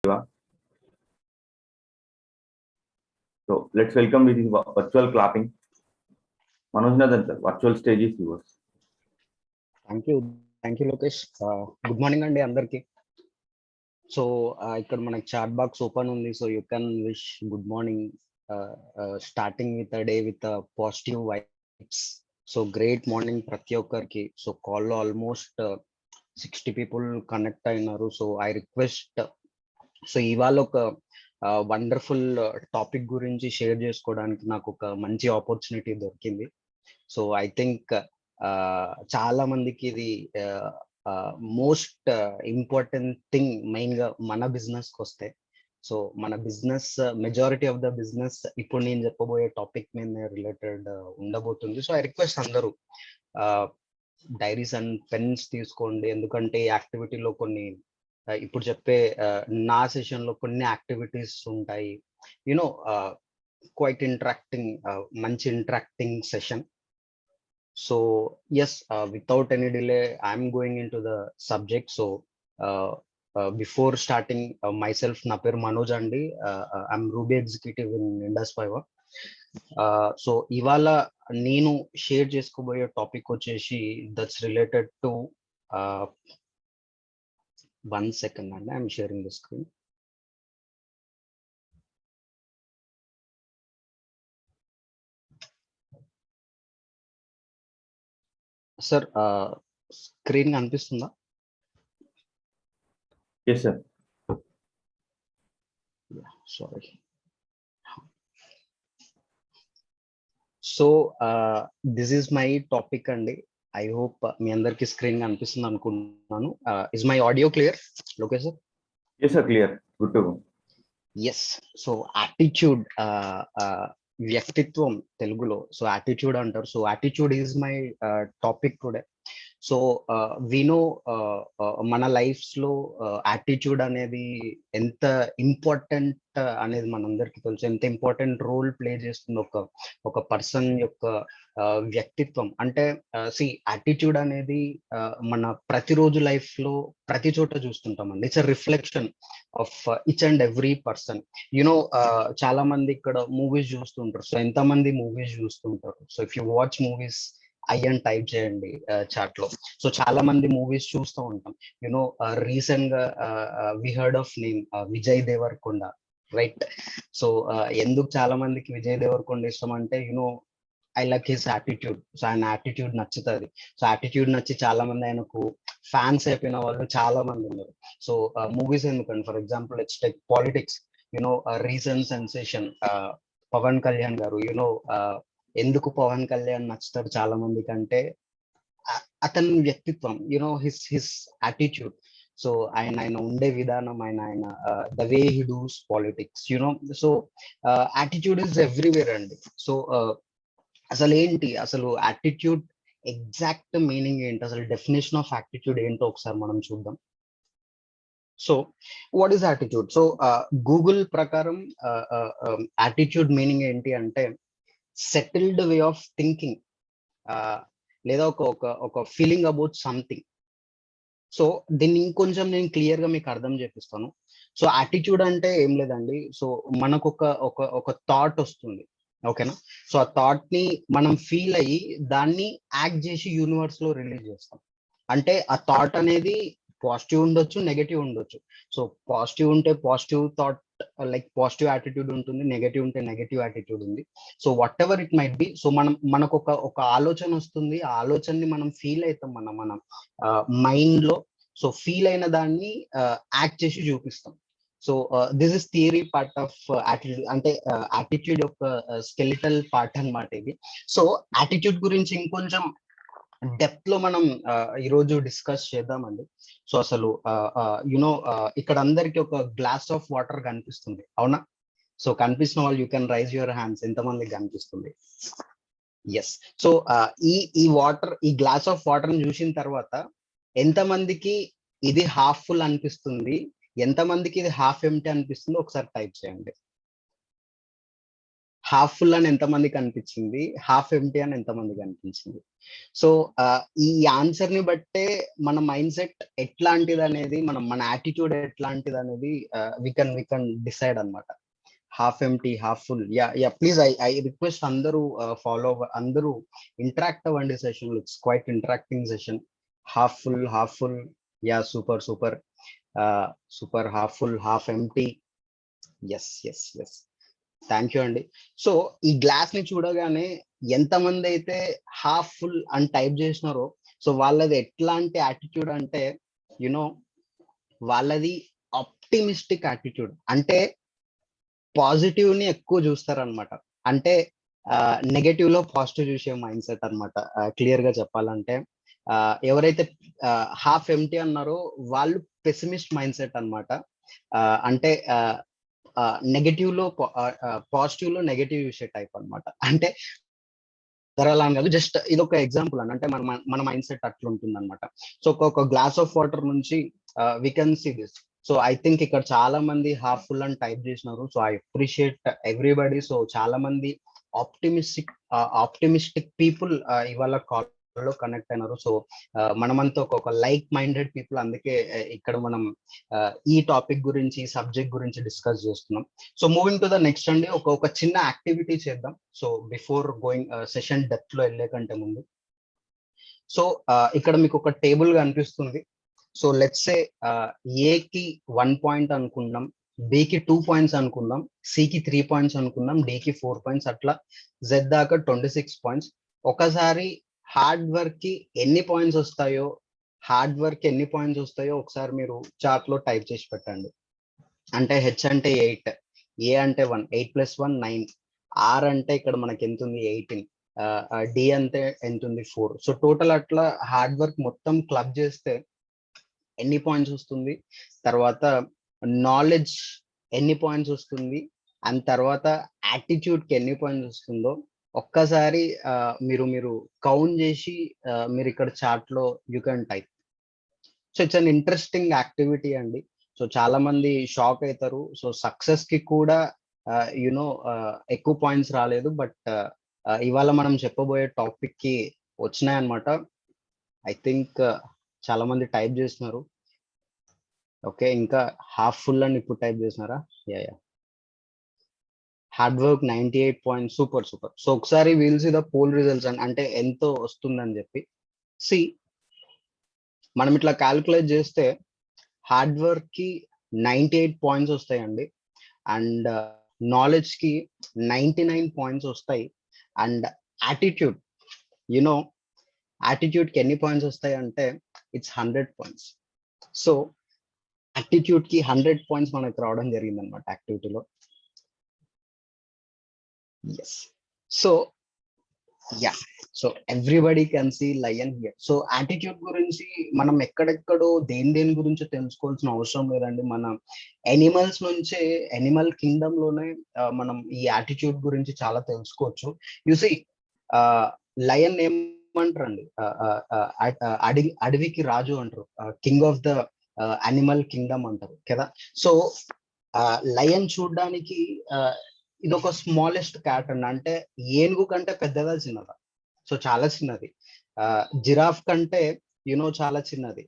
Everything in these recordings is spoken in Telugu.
So let's welcome with his virtual clapping. Manoj Nathan sir, virtual stage is yours. Thank you, Lokesh. Good morning అండి అందరికి. సో ఇక్కడ మనకి చాట్ బాక్స్ ఓపెన్ ఉంది, so you can wish good morning, starting with day with positive vibes. So great morning ప్రతి ఒక్కరికి. సో కాల్లో ఆల్మోస్ట్ 60 పీపుల్ కనెక్ట్ అయినారు. సో ఐ రిక్వెస్ట్, సో ఇవాళ ఒక వండర్ఫుల్ టాపిక్ గురించి షేర్ చేసుకోవడానికి నాకు ఒక మంచి ఆపర్చునిటీ దొరికింది. సో ఐ థింక్ చాలా మందికి ఇది మోస్ట్ ఇంపార్టెంట్ థింగ్ మెయిన్ గా మన బిజినెస్ కి వస్తే. సో మన business majority of the business ఇప్పుడు నేను చెప్పబోయే టాపిక్ మీద రిలేటెడ్ ఉండబోతుంది. సో ఐ రిక్వెస్ట్ అందరూ డైరీస్ అండ్ పెన్స్ తీసుకోండి, ఎందుకంటే ఈ యాక్టివిటీలో కొన్ని ఇప్పుడు చెప్పే నా సెషన్ లో కొన్ని యాక్టివిటీస్ ఉంటాయి, యునో క్వైట్ ఇంటరాక్టింగ్, మంచి interacting session. So yes, without any delay, I'm going into the subject. So before starting, myself na per Manoj andi, I'm Ruby executive in Indus Fiber. So ivala nenu share cheskoboye topic vacheshi that's related to 1 second and I'm sharing the screen. Sir, screen కనిపిస్తుందా? Yes sir. Yeah, sorry. So this is my topic అండి. I hope మీ అందరికి స్క్రీన్ కనిపిస్తుంది అనుకుంటున్నాను. Is my audio clear? Okay sir? Yes sir, clear. Good to go. Yes. So attitude, వ్యక్తిత్వం తెలుగులో. సో యాటిట్యూడ్ అంటారు. So attitude is my topic today. So we know మన లైఫ్స్ లో యాటిట్యూడ్ అనేది ఎంత ఇంపార్టెంట్ అనేది మనందరికీ తెలుసు. ఎంత ఇంపార్టెంట్ రోల్ ప్లే చేస్తుంది ఒక పర్సన్ యొక్క వ్యక్తిత్వం. అంటే యాటిట్యూడ్ అనేది మన ప్రతిరోజు లైఫ్ లో ప్రతి చోట చూస్తుంటామండి. It's a reflection of each and every person. You know చాలా మంది ఇక్కడ మూవీస్ చూస్తుంటారు. సో ఎంతమంది మూవీస్ చూస్తుంటారు? So if you watch movies అని టైప్ చేయండి చాట్ లో. సో చాలా మంది మూవీస్ చూస్తూ ఉంటాం. యునో రీసెంట్ గా we heard of name Vijay Deverakonda, right? So ఎందుకు చాలా మందికి విజయ్ దేవరకొండ ఇష్టం అంటే, you know I like his attitude. So ఆయన యాటిట్యూడ్ నచ్చుతుంది. సో యాటిట్యూడ్ నచ్చి చాలా మంది ఆయనకు ఫ్యాన్స్ అయిపోయిన వాళ్ళు చాలా మంది ఉన్నారు. సో మూవీస్ ఎందుకండి, for example let's take politics. You know recent sensation Pawan Kalyan garu. You know ఎందుకు పవన్ కళ్యాణ్ నచ్చుతారు చాలా మందికి అంటే అతని వ్యక్తిత్వం, యునో హిస్ యాటిట్యూడ్. సో ఆయన ఉండే విధానం, ఆయన the way he does politics, you know. So attitude is everywhere అండి. సో అసలు ఏంటి, అసలు యాటిట్యూడ్ ఎగ్జాక్ట్ మీనింగ్ ఏంటి, అసలు డెఫినేషన్ ఆఫ్ యాటిట్యూడ్ ఏంటో ఒకసారి మనం చూద్దాం. So what is attitude? So Google ప్రకారం యాటిట్యూడ్ మీనింగ్ ఏంటి అంటే సెటిల్డ్ వే ఆఫ్ థింకింగ్, లేదా ఒక ఫీలింగ్ అబౌట్ సంథింగ్. సో దీన్ని ఇంకొంచెం నేను క్లియర్ గా మీకు అర్థం చేపిస్తాను. సో యాటిట్యూడ్ అంటే ఏం లేదండి. సో మనకు ఒక థాట్ వస్తుంది, ఓకేనా? సో ఆ థాట్ ని మనం ఫీల్ అయ్యి దాన్ని యాక్ట్ చేసి యూనివర్స్ లో రిలీజ్ చేస్తాం. అంటే ఆ థాట్ అనేది పాజిటివ్ ఉండొచ్చు, నెగటివ్ ఉండొచ్చు. సో పాజిటివ్ ఉంటే positive thought, like positive attitude ఉంటుంది. నెగటివ్ ఉంటే నెగటివ్ యాటిట్యూడ్ ఉంది. So what ever it might be. So మనకు ఒక ఆలోచన వస్తుంది. ఆ ఆలోచనని మనం ఫీల్ అవుతాం మన మైండ్ లో. సో ఫీల్ అయిన దాన్ని యాక్ట్ చేసి చూపిస్తాం. So this is theory part of attitude. అంటే యాటిట్యూడ్ యొక్క స్కెలిటల్ పార్ట్ అన్నమాట ఇది. సో యాటిట్యూడ్ గురించి ఇంకొంచెం డెప్త్ లో మనం ఈరోజు డిస్కస్ చేద్దామండి. సో అసలు యునో ఇక్కడ అందరికి ఒక గ్లాస్ ఆఫ్ వాటర్ కనిపిస్తుంది, అవునా? సో కనిపిస్తున్న వాళ్ళు you can rise your hands. ఎంతమందికి కనిపిస్తుంది? ఎస్. సో ఈ వాటర్, ఈ గ్లాస్ ఆఫ్ వాటర్ ని చూసిన తర్వాత ఎంతమందికి ఇది హాఫ్ ఫుల్ అనిపిస్తుంది, ఎంతమందికి ఇది హాఫ్ ఎంటీ అనిపిస్తుందో ఒకసారి టైప్ చేయండి. హాఫ్ ఫుల్ అని ఎంతమందికి అనిపించింది, హాఫ్ ఎంటీ అని ఎంతమందికి అనిపించింది? సో ఈ ఆన్సర్ ని బట్టే మన మైండ్ సెట్ ఎట్లాంటిది అనేది, మన యాటిట్యూడ్ ఎట్లాంటిది అనేది వి కెన్ డిసైడ్ అన్నమాట. Half empty, half full. Yeah please, I request అందరూ ఫాలో, అందరూ ఇంటరాక్ట్ అవ్వండి session. It's quite interacting session. Half full. Yeah, super super super. Half full, half empty. Yes. Thank you అండి. సో ఈ గ్లాస్ ని చూడగానే ఎంతమంది అయితే హాఫ్ ఫుల్ అని టైప్ చేసినారో, సో వాళ్ళది ఎట్లాంటి యాటిట్యూడ్ అంటే, యునో వాళ్ళది ఆప్టిమిస్టిక్ యాటిట్యూడ్. అంటే పాజిటివ్ ని ఎక్కువ చూస్తారనమాట. అంటే నెగటివ్ లో పాజిటివ్ చూసే మైండ్ సెట్ అనమాట. క్లియర్ గా చెప్పాలంటే ఎవరైతే హాఫ్ ఎంటీ అన్నారో వాళ్ళు పెసిమిస్ట్ మైండ్ సెట్ అనమాట. అంటే నెగటివ్ లో పాజిటివ్ లో నెగటివ్ చూసే టైప్ అన్నమాట. అంటే అలా అని కాదు, జస్ట్ ఇది ఒక ఎగ్జాంపుల్ అని. అంటే మన మైండ్ సెట్ అట్లా ఉంటుంది అనమాట. సో ఒక గ్లాస్ ఆఫ్ వాటర్ నుంచి we can see this. So I think ఇక్కడ చాలా మంది హాఫ్ ఫుల్ అని టైప్ చేసినారు. So I appreciate everybody. So చాలా మంది ఆప్టిమిస్టిక్ పీపుల్ ఇవాళ కాల్ లో కనెక్ట్ అయినారు. సో మనమంతా ఒక లైక్ మైండెడ్ పీపుల్. అందుకే ఇక్కడ మనం ఈ టాపిక్ గురించి, సబ్జెక్ట్ గురించి డిస్కస్ చేస్తున్నాం. So moving to the next అండి, ఒక చిన్న యాక్టివిటీ చేద్దాం. So before going session depth లో వెళ్ళే కంటే ముందు, సో ఇక్కడ మీకు ఒక టేబుల్ కనిపిస్తుంది. సో లెట్స్ సే ఏకి 1 పాయింట్ అనుకుందాం, బికి 2 పాయింట్స్ అనుకుందాం, సికి 3 పాయింట్స్ అనుకుందాం, డికి 4 పాయింట్స్, అట్లా జెడ్ దాకా 26 పాయింట్స్. ఒకసారి హార్డ్ వర్క్ కి ఎన్ని పాయింట్స్ వస్తాయో, ఒకసారి మీరు చార్ట్ లో టైప్ చేసి పెట్టండి. అంటే హెచ్ అంటే 8, ఏ అంటే 1, 8 + 1 9, ఆర్ అంటే ఇక్కడ మనకి ఎంత ఉంది 18, డి అంటే ఎంత ఉంది 4. సో టోటల్ అట్లా హార్డ్ వర్క్ మొత్తం క్లబ్ చేస్తే ఎన్ని పాయింట్స్ వస్తుంది, తర్వాత నాలెడ్జ్ ఎన్ని పాయింట్స్ వస్తుంది, అండ్ తర్వాత యాటిట్యూడ్ కి ఎన్ని పాయింట్స్ వస్తుందో ఒక్కసారి మీరు కౌంట్ చేసి మీరు ఇక్కడ చార్ట్ లో you can type. So it's an interesting activity అండి. సో చాలా మంది షాక్ అవుతారు. సో సక్సెస్ కి కూడా యునో ఎక్కువ పాయింట్స్ రాలేదు, బట్ ఇవాళ మనం చెప్పబోయే టాపిక్ కి వచ్చినాయన్నమాట. ఐ థింక్ చాలా మంది టైప్ చేస్తున్నారు. ఓకే, ఇంకా హాఫ్ ఫుల్ అని ఇప్పుడు టైప్ చేసినారా? Yeah. Hard work 98 points. Super. So ఒకసారి we'll see the poll results అంటే ఎంతో వస్తుందని చెప్పి. సి, మనం ఇట్లా క్యాల్కులేట్ చేస్తే హార్డ్ వర్క్ కి 98 పాయింట్స్ వస్తాయండి, అండ్ నాలెడ్జ్ కి 99 పాయింట్స్ వస్తాయి, అండ్ యాటిట్యూడ్ యాటిట్యూడ్ కి ఎన్ని పాయింట్స్ వస్తాయి అంటే ఇట్స్ 100 పాయింట్స్. సో యాటిట్యూడ్ కి 100 పాయింట్స్ మనకు రావడం జరిగింది అనమాట యాక్టివిటీలో. Yes. So yeah, so everybody can see lion here. So attitude గురించి మనం ఎక్కడెక్కడో దేని గురించి తెలుసుకోవాల్సిన అవసరం లేదండి. మన ఎనిమల్స్ నుంచే, ఎనిమల్ కింగ్డమ్ లోనే మనం ఈ యాటిట్యూడ్ గురించి చాలా తెలుసుకోవచ్చు. యూసి లయన్ ఏమంటారండి, అడవికి రాజు అంటారు, king of the animal Kingdom అంటారు కదా. సో లయన్ చూడడానికి ఇది ఒక స్మాలెస్ట్ క్యాట్ అండి. అంటే ఏనుగు కంటే పెద్దదా, చిన్నదా? సో చాలా చిన్నది. జిరాఫ్ కంటే చాలా చిన్నది.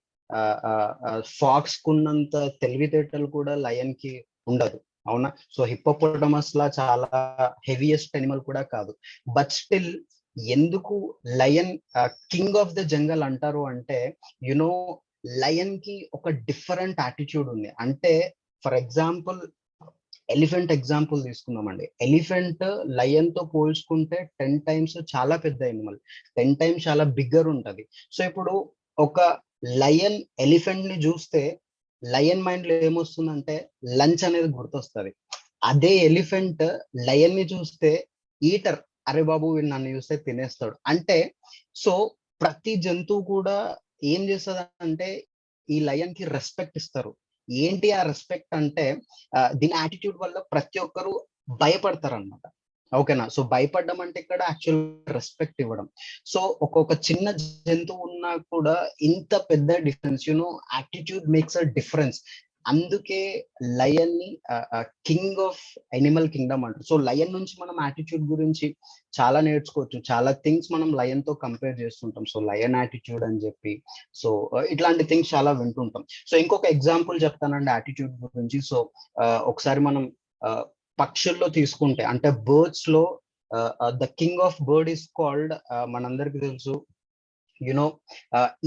ఫాక్స్ కున్నంత తెలివితేటలు కూడా లయన్ కి ఉండదు, అవునా? సో హిప్పోపోటమస్ లా చాలా హెవియెస్ట్ అనిమల్ కూడా కాదు. బట్ స్టిల్ ఎందుకు lion king of the jungle అంటారు అంటే, లయన్ కి ఒక డిఫరెంట్ యాటిట్యూడ్ ఉంది. అంటే ఫర్ ఎగ్జాంపుల్ ఎలిఫెంట్ ఎగ్జాంపుల్ తీసుకుందామండి. ఎలిఫెంట్ లయన్ తో పోల్చుకుంటే 10 టైమ్స్ చాలా పెద్ద ఎనిమల్, 10 టైమ్స్ చాలా బిగ్గర్ ఉంటది. సో ఇప్పుడు ఒక లయన్ ఎలిఫెంట్ ని చూస్తే లయన్ మైండ్ లో ఏమొస్తుందంటే లంచ్ అనేది గుర్తొస్తుంది. అదే ఎలిఫెంట్ లయన్ ని చూస్తే ఈటర్, అరే బాబు వీడు నన్ను చూస్తే తినేస్తాడు. అంటే సో ప్రతి జంతువు కూడా ఏం చేస్తుంది అంటే ఈ లయన్ కి రెస్పెక్ట్ ఇస్తారు. ఏంటి ఆ రెస్పెక్ట్ అంటే దీని యాటిట్యూడ్ వల్ల ప్రతి ఒక్కరు భయపడతారు అనమాట. ఓకేనా? సో భయపడడం అంటే ఇక్కడ యాక్చువల్ రెస్పెక్ట్ ఇవ్వడం. సో ఒక్కొక్క చిన్న జంతువు ఉన్నా కూడా ఇంత పెద్ద difference, attitude makes a difference. అందుకే లయన్ ని కింగ్ ఆఫ్ ఎనిమల్ కింగ్డమ్ అంటారు. సో లయన్ నుంచి మనం యాటిట్యూడ్ గురించి చాలా నేర్చుకోవచ్చు. చాలా థింగ్స్ మనం లయన్ తో కంపేర్ చేస్తుంటాం. సో లయన్ యాటిట్యూడ్ అని చెప్పి, సో ఇట్లాంటి థింగ్స్ చాలా వింటుంటాం. సో ఇంకొక ఎగ్జాంపుల్ చెప్తానండి యాటిట్యూడ్ గురించి. సో ఒకసారి మనం పక్షుల్లో తీసుకుంటే, అంటే బర్డ్స్ లో the king of bird is called, మనందరికి తెలుసు, యునో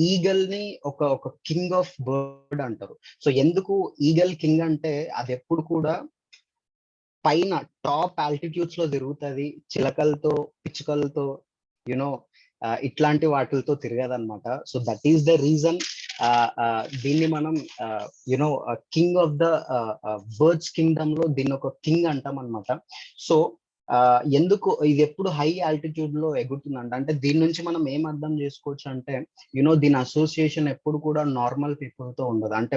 ఈగల్ ని ఒక కింగ్ ఆఫ్ బర్డ్ అంటారు. సో ఎందుకు ఈగల్ కింగ్ అంటే, అది ఎప్పుడు కూడా పైన టాప్ ఆల్టిట్యూడ్స్ లో తిరుగుతుంది, చిలకలతో పిచ్చుకలతో యునో ఇట్లాంటి వాటిలతో తిరగదన్నమాట. So that is the reason దీన్ని మనం you know king of the birds kingdom లో దీన్ని ఒక కింగ్ అంటాం అనమాట. సో ఎందుకు ఇది ఎప్పుడు హై ఆల్టిట్యూడ్ లో ఎగురుతుందంట అంటే, దీని నుంచి మనం ఏం అర్థం చేసుకోవచ్చు అంటే, దీని అసోసియేషన్ ఎప్పుడు కూడా నార్మల్ పీపుల్ తో ఉండదు. అంటే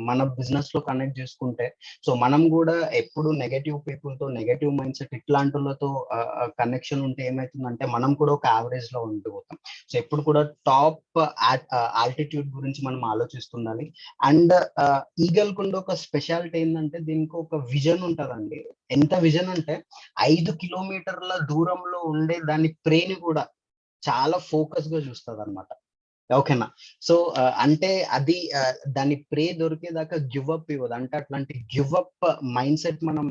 మన బిజినెస్ లో కనెక్ట్ చేసుకుంటే, సో మనం కూడా ఎప్పుడు నెగటివ్ పీపుల్ తో, నెగటివ్ మైండ్ సెట్ ఇట్లాంటిలతో కనెక్షన్ ఉంటే ఏమవుతుందంటే, మనం కూడా ఒక యావరేజ్ లో ఉండిపోతాం. సో ఎప్పుడు కూడా టాప్ ఆల్టిట్యూడ్ గురించి మనం ఆలోచిస్తుండాలి. అండ్ ఈగల్ కుండా ఒక స్పెషాలిటీ ఏంటంటే, దీనికి ఒక విజన్ ఉంటదండి. ఎంత విజన్ అంటే, 5 కిలోమీటర్ల దూరంలో ఉండే దాని ప్రేని కూడా చాలా ఫోకస్ గా చూస్తుంది అనమాట. ఓకేనా? సో అంటే అది దాని ప్రే దొరికేదాకా గివ్ అప్ ఇవ్వదు. అంటే అట్లాంటి గివ్ అప్ మైండ్ సెట్ మనం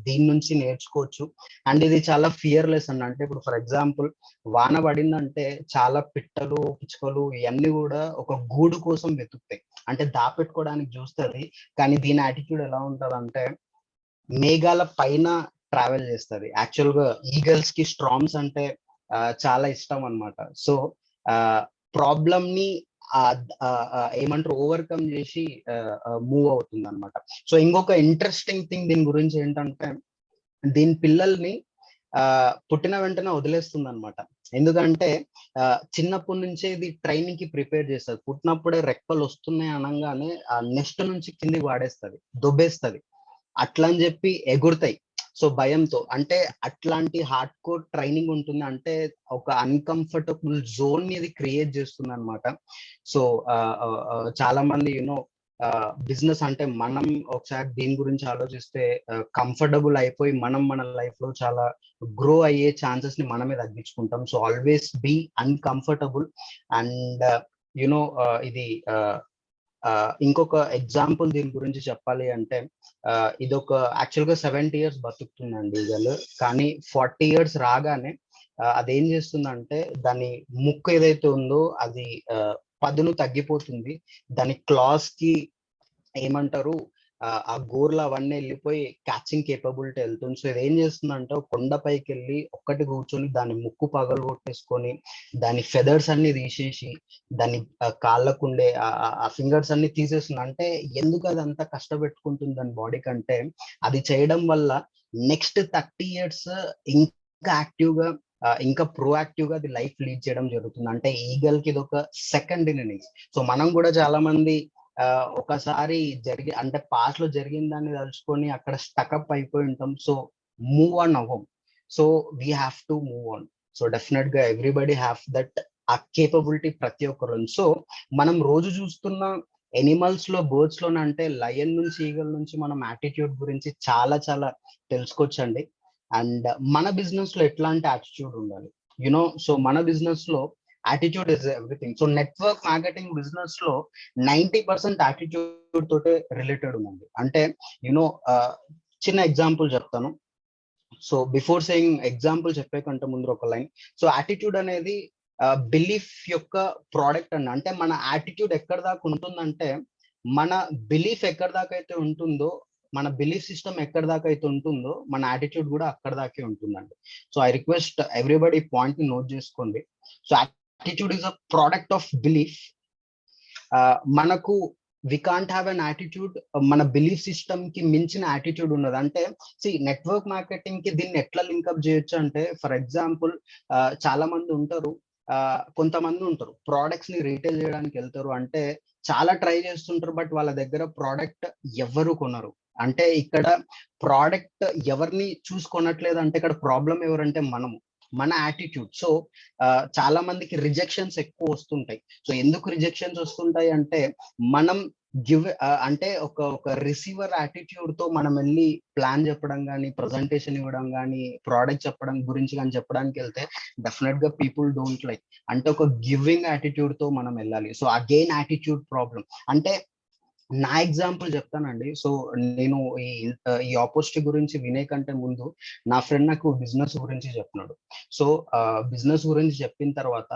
దీని నుంచి నేర్చుకోవచ్చు. అండ్ ఇది చాలా ఫియర్లెస్ అండి. అంటే ఇప్పుడు ఫర్ ఎగ్జాంపుల్ వాన పడిందంటే చాలా పిట్టలు, పిచ్చుకలు ఇవన్నీ కూడా ఒక గూడు కోసం వెతుకుతాయి. అంటే దాపెట్టుకోవడానికి చూస్తుంది. కానీ దీని యాటిట్యూడ్ ఎలా ఉంటది అంటే, మేఘాల పైన ట్రావెల్ చేస్తుంది. యాక్చువల్ గా ఈగల్స్ కి స్ట్రామ్స్ అంటే చాలా ఇష్టం అన్నమాట. సో ప్రాబ్లమ్ ని ఏమంటారు, ఓవర్కమ్ చేసి మూవ్ అవుతుంది అనమాట. సో ఇంకొక ఇంట్రెస్టింగ్ థింగ్ దీని గురించి ఏంటంటే, దీని పిల్లల్ని పుట్టిన వెంటనే వదిలేస్తుంది అనమాట. ఎందుకంటే చిన్నప్పటి నుంచే ఇది ట్రైనింగ్ కి ప్రిపేర్ చేస్తుంది. పుట్టినప్పుడే రెక్కలు వస్తున్నాయి అనగానే ఆ నెక్స్ట్ నుంచి కిందికి వాడేస్తుంది, దొబ్బేస్తుంది. అట్లా అని చెప్పి ఎగురుతాయి. సో భయంతో, అంటే అట్లాంటి హార్డ్ కోర్ ట్రైనింగ్ ఉంటుంది. అంటే ఒక అన్కంఫర్టబుల్ జోన్ ని ఇది క్రియేట్ చేస్తుంది అనమాట. సో చాలా మంది బిజినెస్ అంటే, మనం ఒకసారి దీని గురించి ఆలోచిస్తే కంఫర్టబుల్ అయిపోయి మనం మన లైఫ్ లో చాలా గ్రో అయ్యే ఛాన్సెస్ ని మనమే తగ్గించుకుంటాం. So always be uncomfortable. And ఇది ఇంకొక ఎగ్జాంపుల్ దీని గురించి చెప్పాలి అంటే, ఇది ఒక యాక్చువల్ గా 70 years బతుకుతుందండి ఈగలు. కానీ 40 years రాగానే అదేం చేస్తుందంటే, దాని ముక్కు ఏదైతే ఉందో అది పదును తగ్గిపోతుంది. దాని క్లాస్ కి ఏమంటారు, ఆ గోర్లు అవన్నీ వెళ్ళిపోయి క్యాచింగ్ కేపబిలిటీ వెళ్తుంది. సో ఇది ఏం చేస్తుందంటే, కొండపైకి వెళ్ళి ఒక్కటి కూర్చొని దాని ముక్కు పగలు కొట్టేసుకొని, దాని ఫెదర్స్ అన్ని తీసేసి, దాని కాళ్ళకుండే ఆ ఫింగర్స్ అన్ని తీసేస్తుంది. అంటే ఎందుకు అది అంత కష్టపెట్టుకుంటుంది దాని బాడీ కంటే, అది చేయడం వల్ల నెక్స్ట్ 30 years ఇంకా యాక్టివ్ గా, ఇంకా ప్రోయాక్టివ్ గా అది లైఫ్ లీడ్ చేయడం జరుగుతుంది. అంటే ఈగల్ కి ఇది ఒక సెకండ్ ఇన్నింగ్స్. సో మనం కూడా చాలా మంది ఒకసారి అంటే పాస్ట్ లో జరిగిన దాన్ని తలుచుకొని అక్కడ స్టకప్ అయిపోయి ఉంటాం. సో మూవ్ ఆన్ అవ్వం. So we have to move on. So definite గా everybody have that uh capability ప్రతి ఒక్కరు. సో మనం రోజు చూస్తున్న ఎనిమల్స్ లో, బర్డ్స్ లోనే, అంటే లయన్ నుంచి, ఈగల్ నుంచి మనం యాటిట్యూడ్ గురించి చాలా చాలా తెలుసుకోవచ్చండి. అండ్ మన బిజినెస్ లో ఎట్లాంటి యాటిట్యూడ్ ఉండాలి, సో మన బిజినెస్ లో attitude is everything. So network marketing business లో 90% యాటిట్యూడ్ తోటే రిలేటెడ్ ఉందండి. అంటే చిన్న ఎగ్జాంపుల్ చెప్తాను. సో బిఫోర్ సేయింగ్ ఎగ్జాంపుల్ చెప్పే కంటే ముందు ఒక లైన్. సో యాటిట్యూడ్ అనేది బిలీఫ్ యొక్క ప్రోడక్ట్ అండి. అంటే మన యాటిట్యూడ్ ఎక్కడ దాకా ఉంటుందంటే, మన బిలీఫ్ ఎక్కడ దాకా అయితే ఉంటుందో, మన బిలీఫ్ సిస్టమ్ ఎక్కడ దాకా అయితే ఉంటుందో, మన యాటిట్యూడ్ కూడా అక్కడ దాకే ఉంటుందండి. So I request everybody point ని నోట్ చేసుకోండి. So attitude is a product of belief. మనకు we can't have an attitude, మన బిలీఫ్ సిస్టమ్ కి మించిన యాటిట్యూడ్ ఉన్నది. అంటే నెట్వర్క్ మార్కెటింగ్ కి దీన్ని ఎట్లా లింకప్ చేయొచ్చు అంటే, ఫర్ ఎగ్జాంపుల్ చాలా మంది ఉంటారు, కొంతమంది ఉంటారు ప్రోడక్ట్స్ ని రీటైల్ చేయడానికి వెళ్తారు. అంటే చాలా ట్రై చేస్తుంటారు, బట్ వాళ్ళ దగ్గర ప్రోడక్ట్ ఎవరు కొనరు. అంటే ఇక్కడ ప్రోడక్ట్ ఎవరిని చూసుకొనట్లేదు, అంటే ఇక్కడ ప్రాబ్లం ఎవరంటే మనము, మన యాటిట్యూడ్. సో చాలా మందికి రిజెక్షన్స్ ఎక్కువ వస్తుంటాయి. సో ఎందుకు రిజెక్షన్స్ వస్తుంటాయి అంటే, మనం గివ్ అంటే ఒక రిసీవర్ యాటిట్యూడ్ తో మనం వెళ్ళి ప్లాన్ చెప్పడం కానీ, ప్రజెంటేషన్ ఇవ్వడం కానీ, ప్రోడక్ట్ చెప్పడం గురించి కానీ చెప్పడానికి వెళ్తే డెఫినెట్ గా పీపుల్ డోంట్ లైక్. అంటే ఒక గివింగ్ యాటిట్యూడ్ తో మనం వెళ్ళాలి. So again attitude problem. అంటే నా ఎగ్జాంపుల్ చెప్తానండి. సో నేను ఈ ఆపర్చునిటీ గురించి వినే కంటే ముందు నా ఫ్రెండ్ నాకు బిజినెస్ గురించి చెప్పినాడు. సో బిజినెస్ గురించి చెప్పిన తర్వాత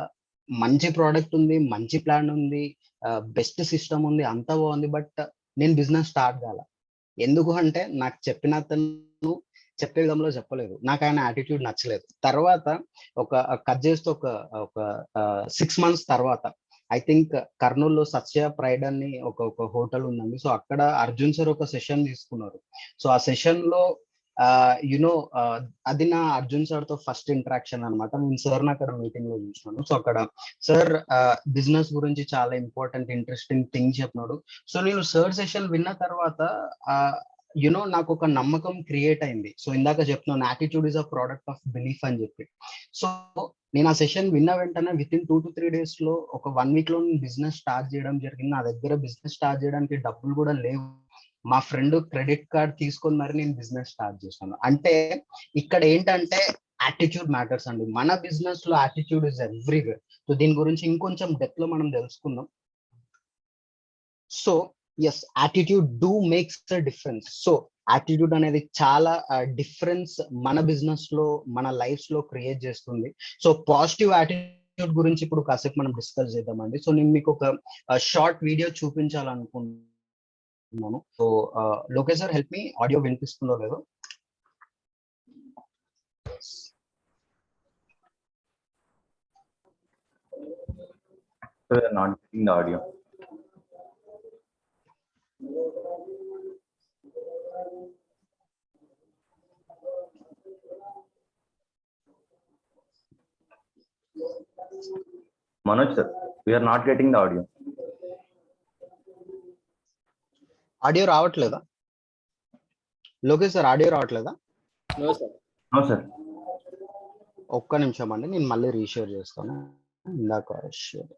మంచి ప్రోడక్ట్ ఉంది, మంచి ప్లాన్ ఉంది, బెస్ట్ సిస్టమ్ ఉంది, అంతా బాగుంది. బట్ నేను బిజినెస్ స్టార్ట్ కాల. ఎందుకు అంటే నాకు చెప్పిన అతను చెప్పే విధంలో చెప్పలేదు. నాకు ఆయన యాటిట్యూడ్ నచ్చలేదు. తర్వాత ఒక కట్ చేస్తే ఒక 6 months తర్వాత ఐ థింక్ కర్నూలులో సత్య ప్రైడ్ అని ఒక హోటల్ ఉందండి. సో అక్కడ అర్జున్ సార్ ఒక సెషన్ తీసుకున్నారు. సో ఆ సెషన్ లో యునో అది నా అర్జున్ సార్ తో ఫస్ట్ ఇంటరాక్షన్ అనమాట. నేను సార్ అక్కడ మీటింగ్ లో చూసినాను. సో అక్కడ సార్ బిజినెస్ గురించి చాలా ఇంపార్టెంట్ ఇంట్రెస్టింగ్ థింగ్ చెప్పినాడు. సో నేను సార్ సెషన్ విన్న తర్వాత యునో నాకు ఒక నమ్మకం క్రియేట్ అయింది. సో ఇందాక చెప్తున్నాను attitude is a product of belief అని చెప్పి. సో నేను ఆ సెషన్ విన్న వెంటనే విత్ ఇన్ 2 to 3 days లో ఒక 1 week లో నేను బిజినెస్ స్టార్ట్ చేయడం జరిగింది. నా దగ్గర బిజినెస్ స్టార్ట్ చేయడానికి డబ్బులు కూడా లేవు. మా ఫ్రెండ్ క్రెడిట్ కార్డ్ తీసుకొని మరి నేను బిజినెస్ స్టార్ట్ చేశాను. అంటే ఇక్కడ ఏంటంటే యాటిట్యూడ్ మ్యాటర్స్ అండి. మన బిజినెస్ లో యాటిట్యూడ్ ఇస్ ఎవ్రీవేర్. సో దీని గురించి ఇంకొంచెం డెప్త్ లో మనం తెలుసుకుందాం. So yes, attitude do makes the difference. So attitude అనేది చాలా డిఫరెన్స్ మన బిజినెస్ లో, మన లైఫ్ లో క్రియేట్ చేస్తుంది. సో పాజిటివ్ యాటిట్యూడ్ గురించి ఇప్పుడు కాసేపు మనం డిస్కస్ చేద్దామండి. సో నేను మీకు ఒక షార్ట్ వీడియో చూపించాలనుకుంటున్నాను. So Lokesh sir help me, audio వినిపిస్తుందో లేదో? Not getting the audio. Manoj sir, we are not getting the audio. Audio రావట్లేదా లోకేష్ సార్? ఆడియో రావట్లేదా? No, sir. No sir. ఒక్క నిమిషం అండి, నేను మళ్ళీ రీషేర్ చేస్తాను. ఇందాక share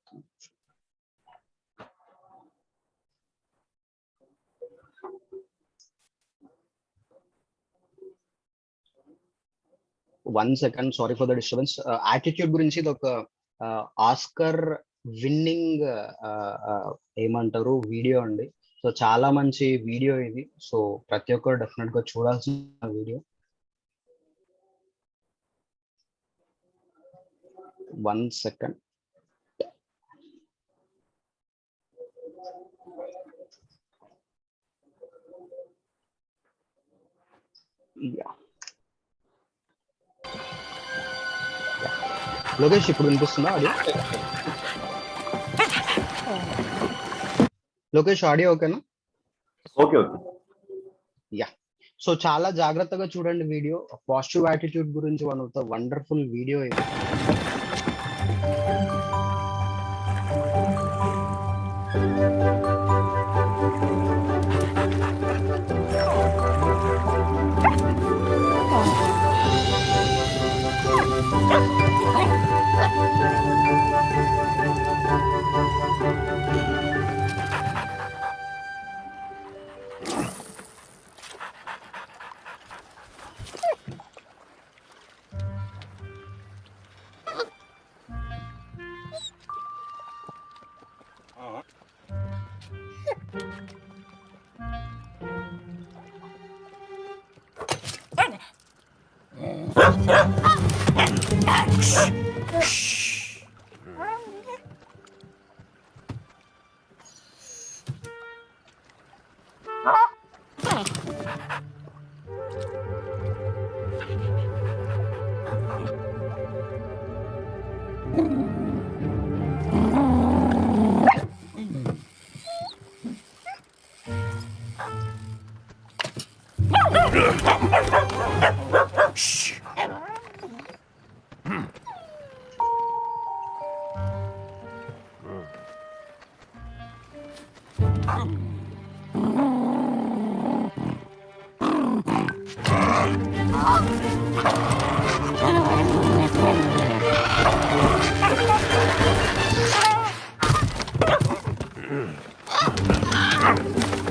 1 second, sorry for the disturbance. Attitude గురించి ఇది ఒక ఆస్కర్ విన్నింగ్ ఏమంటారు వీడియో అండి. సో చాలా మంచి వీడియో ఇది. సో ప్రతి ఒక్కరు డెఫినెట్ గా చూడాల్సిన వీడియో. 1 second. Yeah. లోకేష్ ఇప్పుడు వినిపిస్తుందా ఆడియో? లోకేష్ ఆడియో ఓకేనా? Okay, okay. యా. సో చాలా జాగ్రత్తగా చూడండి వీడియో. పాజిటివ్ యాటిట్యూడ్ గురించి one of the wonderful video ఇది.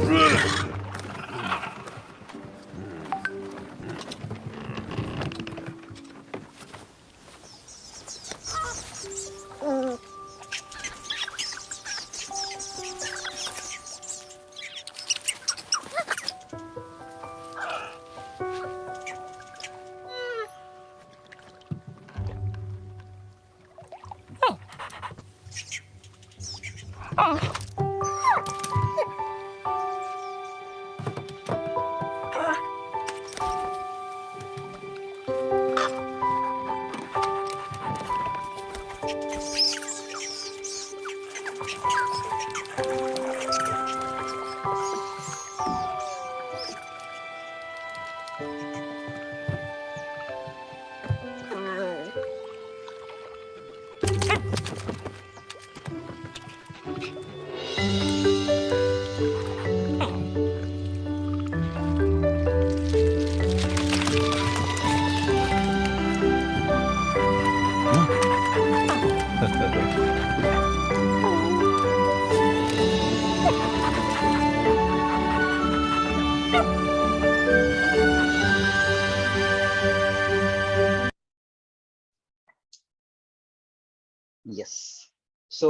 ఎస్. సో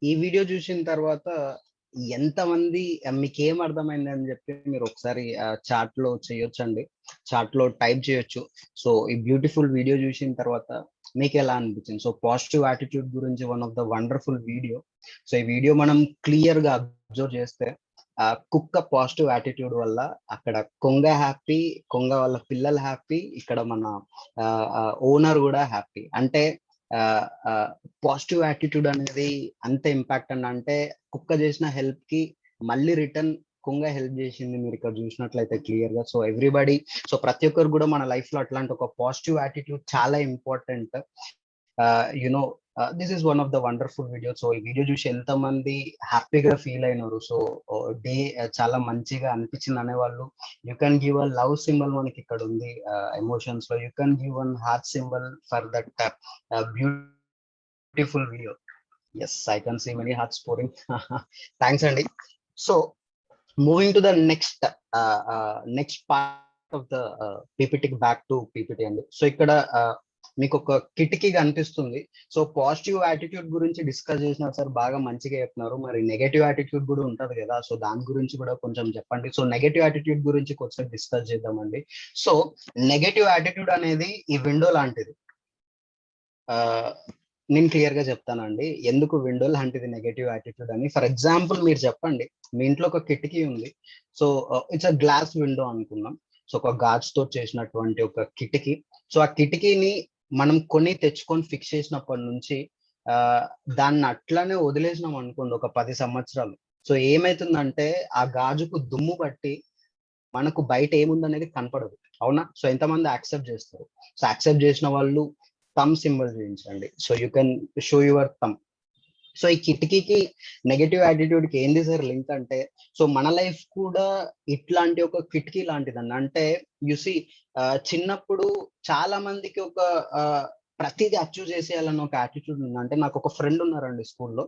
ఈ వీడియో చూసిన తర్వాత ఎంతమంది మీకు ఏం అర్థమైంది అని చెప్పి మీరు ఒకసారి చాట్ లో చేయొచ్చండి, చాట్ లో టైప్ చేయొచ్చు. సో ఈ బ్యూటిఫుల్ వీడియో చూసిన తర్వాత మీకు ఎలా అనిపించింది? సో పాజిటివ్ యాటిట్యూడ్ గురించి one of the wonderful video. So ఈ వీడియో మనం క్లియర్ గా అబ్జర్వ్ చేస్తే కుక్క పాజిటివ్ యాటిట్యూడ్ వల్ల అక్కడ కొంగ హ్యాపీ, కొంగ వాళ్ళ పిల్లలు హ్యాపీ, ఇక్కడ మన ఓనర్ కూడా హ్యాపీ. అంటే పాజిటివ్ యాటిట్యూడ్ అనేది అంత ఇంపాక్ట్ అని, అంటే కుక్క చేసిన హెల్ప్ కి మళ్ళీ రిటర్న్ కొంగ హెల్ప్ చేసింది మీరు ఇక్కడ చూసినట్లయితే క్లియర్ గా. సో ఎవ్రీబడి, సో ప్రతి ఒక్కరు కూడా మన లైఫ్ లో అట్లాంటి ఒక పాజిటివ్ యాటిట్యూడ్ చాలా important. You know this is one of the wonderful video. So ఈ వీడియో చూసి ఎంత మంది హ్యాపీగా ఫీల్ అయినారు, సో డే చాలా మంచిగా అనిపించింది అనేవాళ్ళు, you can give a love symbol మనకి ఇక్కడ ఉంది ఎమోషన్స్ లో. You can give one heart symbol for that beautiful video. Yes, I can see many hearts pouring. Thanks అండి. So moving to the next part of the PPT, back to PPT అండి. సో ఇక్కడ మీకు ఒక కిటికీ కనిపిస్తుంది. సో పాజిటివ్ యాటిట్యూడ్ గురించి డిస్కస్ చేసిన సార్ బాగా మంచిగా చెప్తున్నారు, మరి నెగటివ్ యాటిట్యూడ్ కూడా ఉంటది కదా, సో దాని గురించి కూడా కొంచెం చెప్పండి. సో నెగటివ్ యాటిట్యూడ్ గురించి కొంచెం డిస్కస్ చేద్దామండి. సో నెగటివ్ యాటిట్యూడ్ అనేది ఈ విండో లాంటిది. నేను క్లియర్ గా చెప్తానండి ఎందుకు విండో లాంటిది నెగటివ్ యాటిట్యూడ్ అని. ఫర్ ఎగ్జాంపుల్ మీరు చెప్పండి, మీ ఇంట్లో ఒక కిటికీ ఉంది. So it's a glass window అనుకున్నాం. సో ఒక గాజు తో చేసినటువంటి ఒక కిటికీ. సో ఆ కిటికీని మనం కొని తెచ్చుకొని ఫిక్స్ చేసినప్పటి నుంచి దాన్ని అట్లానే వదిలేసినాం అనుకోండి ఒక 10 సంవత్సరాలు. సో ఏమైతుందంటే ఆ గాజుకు దుమ్ము బట్టి మనకు బయట ఏముందనేది కనపడదు, అవునా? సో ఎంతమంది యాక్సెప్ట్ చేస్తారు? సో యాక్సెప్ట్ చేసిన వాళ్ళు థమ్ సింబల్ చూపించండి. So you can show your thumb. So ఈ కిటికీకి నెగటివ్ యాటిట్యూడ్ కి ఏంది సార్ లింక్ అంటే, సో మన లైఫ్ కూడా ఇట్లాంటి ఒక కిటికీ లాంటిదన్న. అంటే యూసి చిన్నప్పుడు చాలా మందికి ఒక ప్రతిదీ అచీవ్ చేసేయాలన్న ఒక యాటిట్యూడ్ ఉంది. అంటే నాకు ఒక ఫ్రెండ్ ఉన్నారండి స్కూల్లో.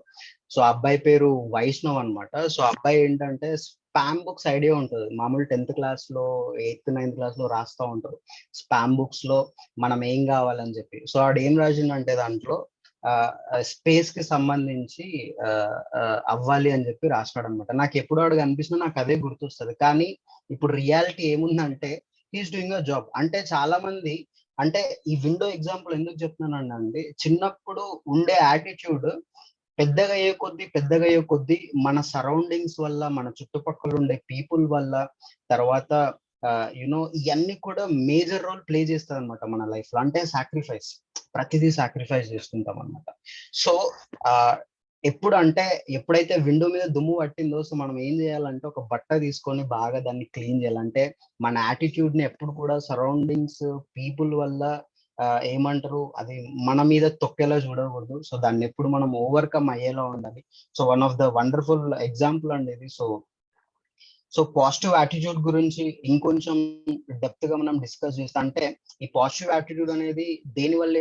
సో అబ్బాయి పేరు వైష్ణవ్ అనమాట. సో అబ్బాయి ఏంటంటే స్పామ్ బుక్స్ ఐడియా ఉంటుంది, మామూలు 10th క్లాస్ లో 8th 9th క్లాస్ లో రాస్తా ఉంటారు స్పామ్ బుక్స్ లో మనం ఏం కావాలని చెప్పి. సో ఆడు ఏం రాసిందంటే దాంట్లో స్పేస్ కి సంబంధించి అవ్వాలి అని చెప్పి రాసినాడు అనమాట. నాకు ఎప్పుడు వాడు కనిపిస్తున్నా నాకు అదే గుర్తొస్తుంది. కానీ ఇప్పుడు రియాలిటీ ఏముందంటే హీస్ డూయింగ్ అ జాబ్. అంటే చాలా మంది, అంటే ఈ విండో ఎగ్జాంపుల్ ఎందుకు చెప్తున్నాను అండి, చిన్నప్పుడు ఉండే యాటిట్యూడ్ పెద్దగా అయ్యే కొద్దీ మన సరౌండింగ్స్ వల్ల, మన చుట్టుపక్కల ఉండే పీపుల్ వల్ల, తర్వాత యునో ఇవన్నీ కూడా మేజర్ రోల్ ప్లే చేస్తుంది అనమాట మన లైఫ్ లో. అంటే సాక్రిఫైస్, ప్రతిదీ సాక్రిఫైస్ చేస్తుంటాం అనమాట. సో ఎప్పుడైతే విండో మీద దుమ్ము పట్టిందో, సో మనం ఏం చేయాలంటే ఒక బట్ట తీసుకొని బాగా దాన్ని క్లీన్ చేయాలంటే మన యాటిట్యూడ్ ని ఎప్పుడు కూడా సరౌండింగ్స్ పీపుల్ వల్ల ఏమంటారు అది మన మీద తొక్కేలా చూడకూడదు. సో దాన్ని ఎప్పుడు మనం ఓవర్కమ్ అయ్యేలా ఉండాలి. So one of the wonderful example అండి ఇది. సో పాజిటివ్ యాటిట్యూడ్ గురించి ఇంకొంచెం డెప్త్ గా మనం డిస్కస్ చేస్తాం. అంటే ఈ పాజిటివ్ యాటిట్యూడ్ అనేది దేని వల్ల